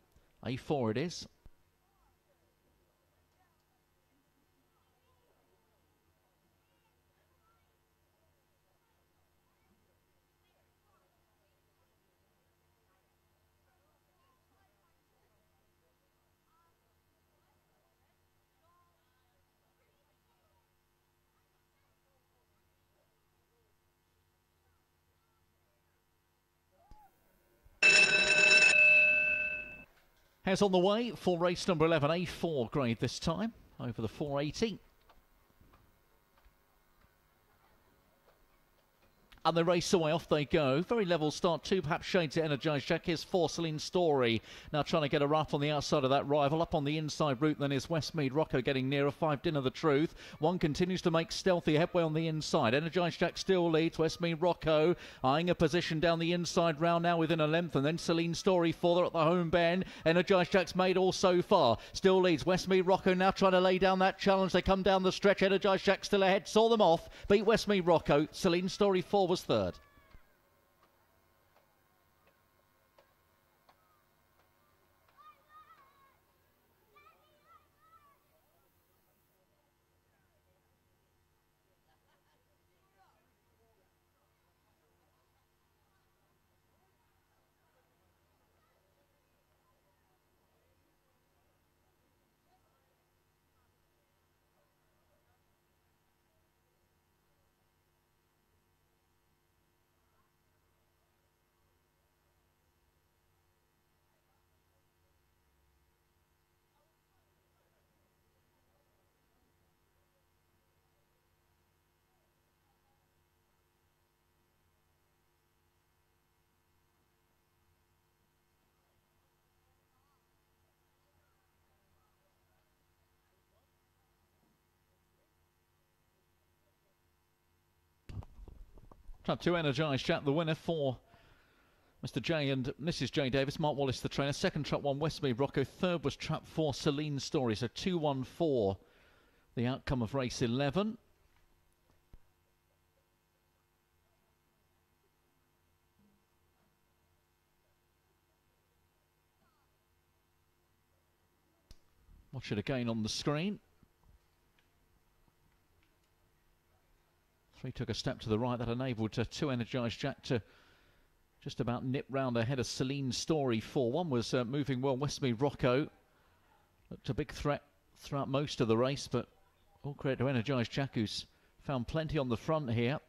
A4 it is. Has on the way for race number 11, A4 grade this time, over the 480. And they race away, off they go. Very level start, two perhaps shades of Energised Jack. Here's 4 Celine Story. Now trying to get her up on the outside of that rival. Up on the inside route then is Westmead Rocco getting nearer. 5 Dinner the Truth. 1 continues to make stealthy headway on the inside. Energised Jack still leads. Westmead Rocco eyeing a position down the inside round now within a length. And then Celine Story further at the home bend. Energised Jack's made all so far. Still leads. Westmead Rocco now trying to lay down that challenge. They come down the stretch. Energised Jack still ahead. Saw them off. Beat Westmead Rocco. Celine Story 4 was third. Trap 2 Energised Jack, the winner for Mr. J and Mrs. J Davis. Mark Wallace, the trainer. Second, Trap 1, Westmead Rocco. Third was Trap 4, Celine Story. So 2-1-4, the outcome of race 11. Watch it again on the screen. 3 took a step to the right. That enabled 2 Energised Jack to just about nip round ahead of Celine Story 4. 1 was moving well. Westmead Rocco looked a big threat throughout most of the race, but all credit to Energised Jack, who's found plenty on the front here.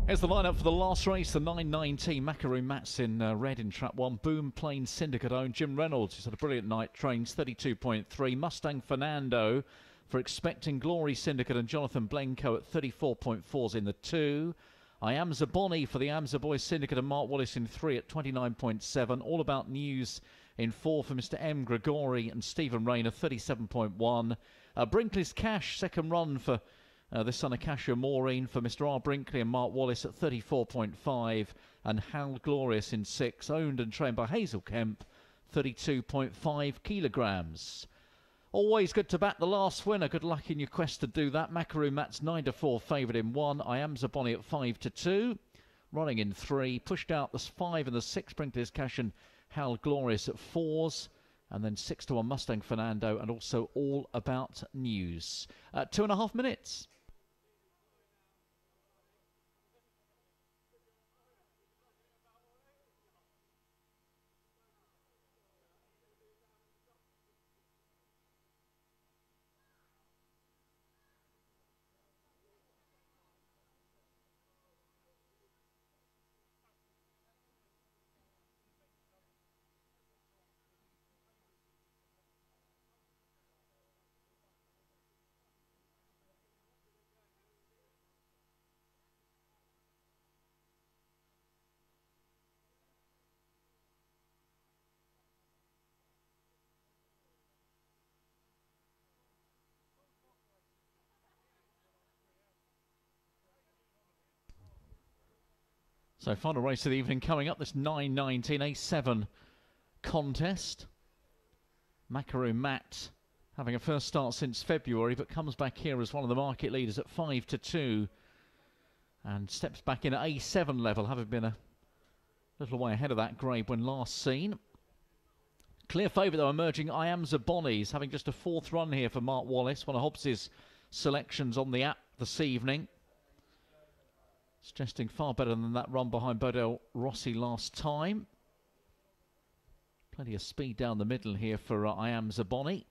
Here's the lineup for the last race, the 9.19 Macaroon Mats in red in trap 1. Boom Plain Syndicate owned Jim Reynolds, who's had a brilliant night, trains 32.3. Mustang Fernando for Expecting Glory Syndicate and Jonathan Blenko at 34.4s in the 2. I Am Zaboni for the Amza Boys Syndicate and Mark Wallace in 3 at 29.7. All About News in 4 for Mr. M. Gregori and Stephen Rayner, 37.1. Brinkley's Cash, second run for the son of Cassia Maureen for Mr. R. Brinkley and Mark Wallace at 34.5. And Hal Glorious in 6, owned and trained by Hazel Kemp, 32.5 kilograms. Always good to back the last winner. Good luck in your quest to do that. Macaroon Mats 9-4 favoured in 1. I Am Zaboni at 5-2. Running in 3. Pushed out the 5 and the 6. Brinkley's Cash and Hal Glorious at 4s. And then 6-1 Mustang Fernando and also All About News. 2.5 minutes. So final race of the evening coming up, this 9.19 A7 contest. Macaroon Matt having a first start since February, but comes back here as one of the market leaders at 5-2 and steps back in at A7 level, having been a little way ahead of that grade when last seen. Clear favourite though emerging, I Am Zaboni's having just a 4th run here for Mark Wallace, one of Hobbs's selections on the app this evening. Suggesting far better than that run behind Bodell Rossi last time. Plenty of speed down the middle here for I Am Zaboni.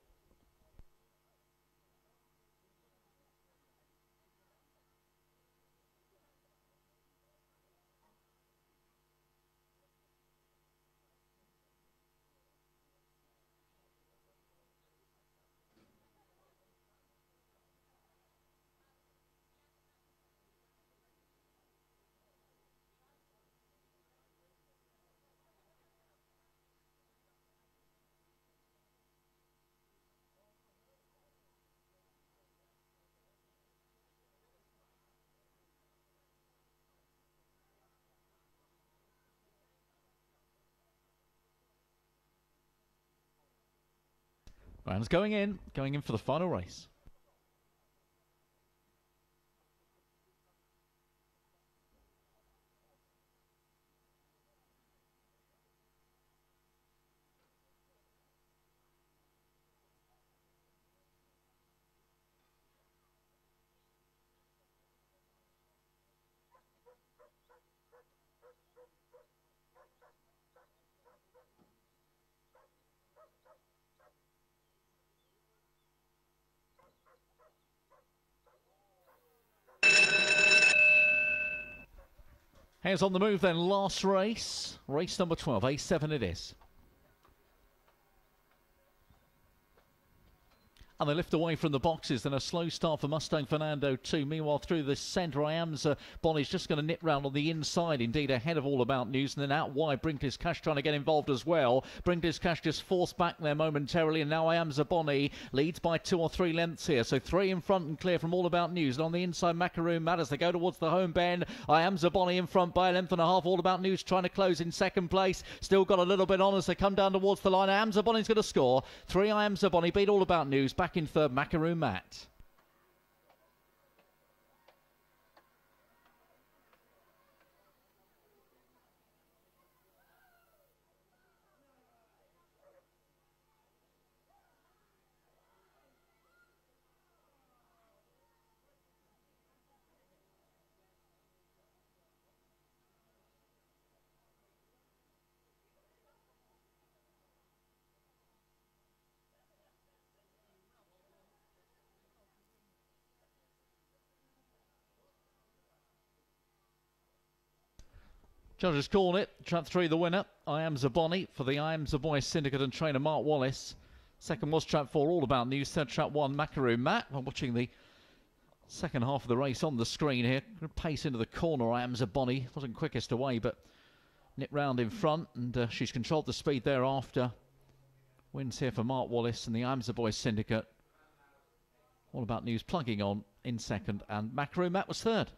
Rounds going in for the final race. Here's on the move then, last race. Race number 12, A7 it is. And they lift away from the boxes. Then a slow start for Mustang Fernando too. Meanwhile, through the centre, I Am Zaboni's just going to nip round on the inside, indeed, ahead of All About News. And then out wide, Brinkley's Cash trying to get involved as well. Brinkley's Cash just forced back there momentarily. And now I Am Zaboni leads by 2 or 3 lengths here. So 3 in front and clear from All About News. And on the inside, Macaroon Matt as they go towards the home bend. I Am Zaboni in front by a length and a half. All About News trying to close in second place. Still got a little bit on as they come down towards the line. I Am Zaboni's going to score. 3 I Am Zaboni beat All About News. Back in third, Macaroon Matt. Judges call it. Trap 3, the winner. I Am Zaboni for the I Am Zaboy Syndicate and trainer Mark Wallace. Second was Trap 4, All About News. Third, Trap 1, Macaroon Matt. I'm watching the second half of the race on the screen here. Pace into the corner. I Am Zaboni wasn't quickest away, but nipped round in front, and she's controlled the speed thereafter. Wins here for Mark Wallace and the I Am Zaboy Syndicate. All About News plugging on in second, and Macaroon Matt was third.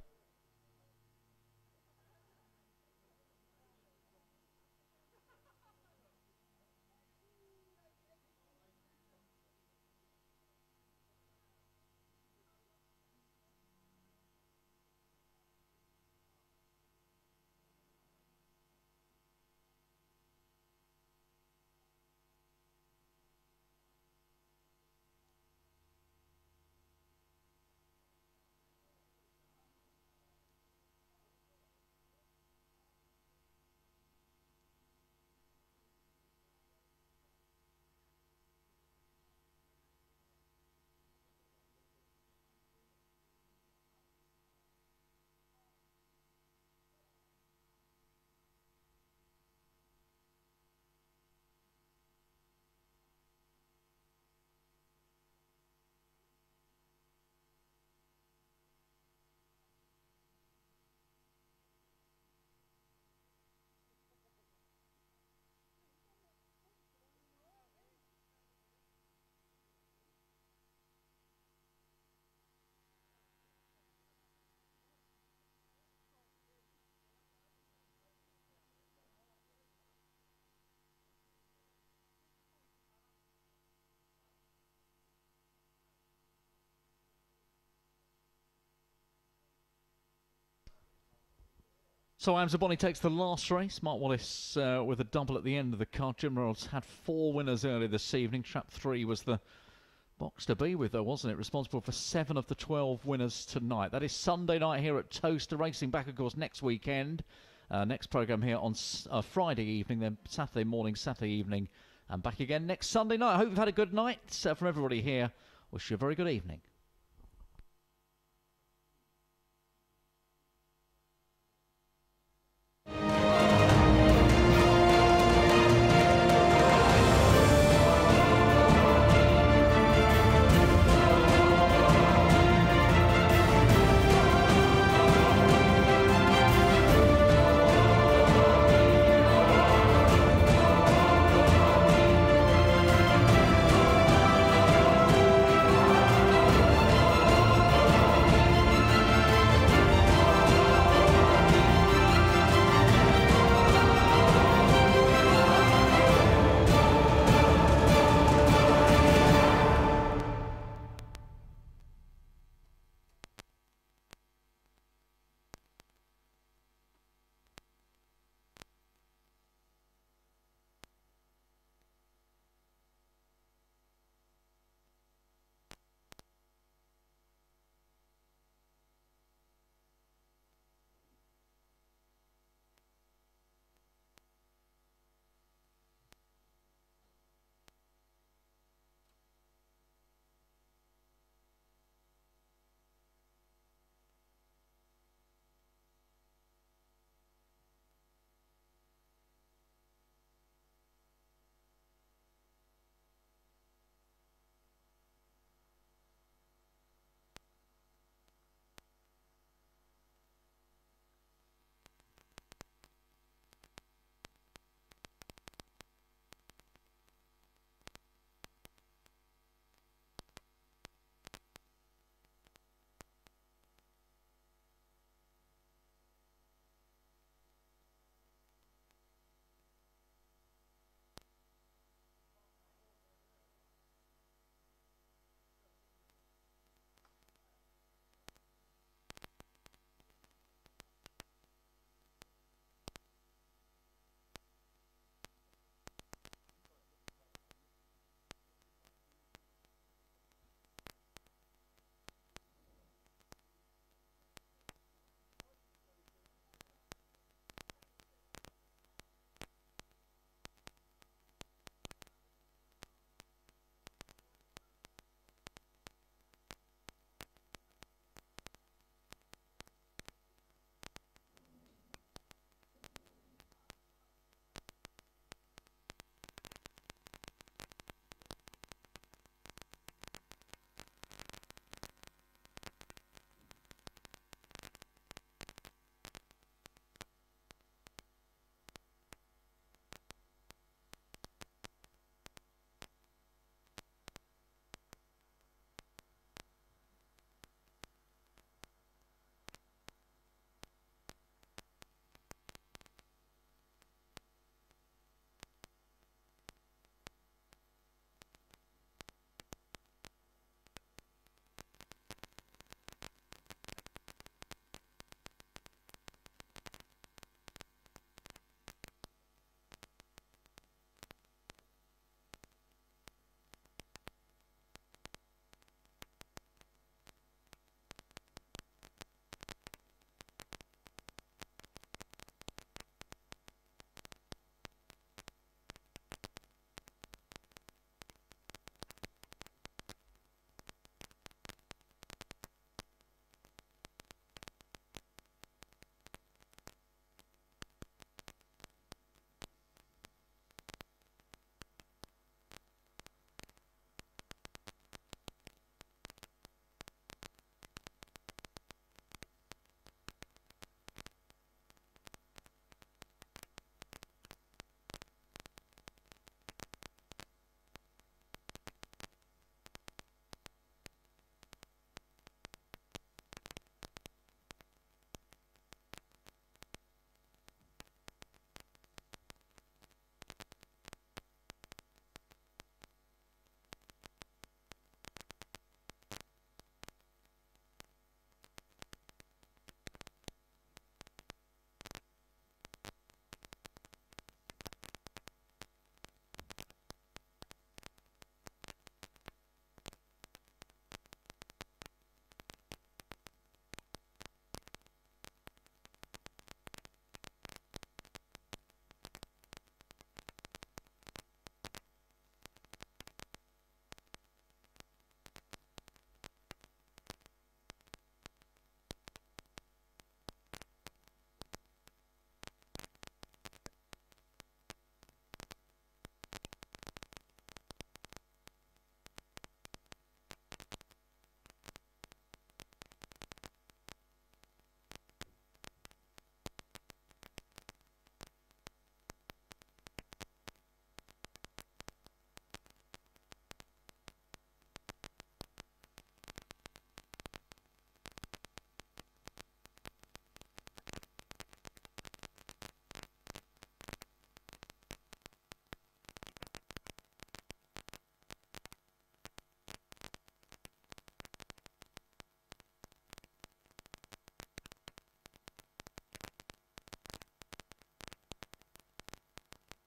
So I Am Zaboni takes the last race. Mark Wallace with a double at the end of the card. Jim Rolls had 4 winners earlier this evening. Trap 3 was the box to be with, though, wasn't it? Responsible for 7 of the 12 winners tonight. That is Sunday night here at Towcester. Racing back, of course, next weekend. Next programme here on Friday evening, then Saturday morning, Saturday evening, and back again next Sunday night. I hope you've had a good night. From everybody here, wish you a very good evening.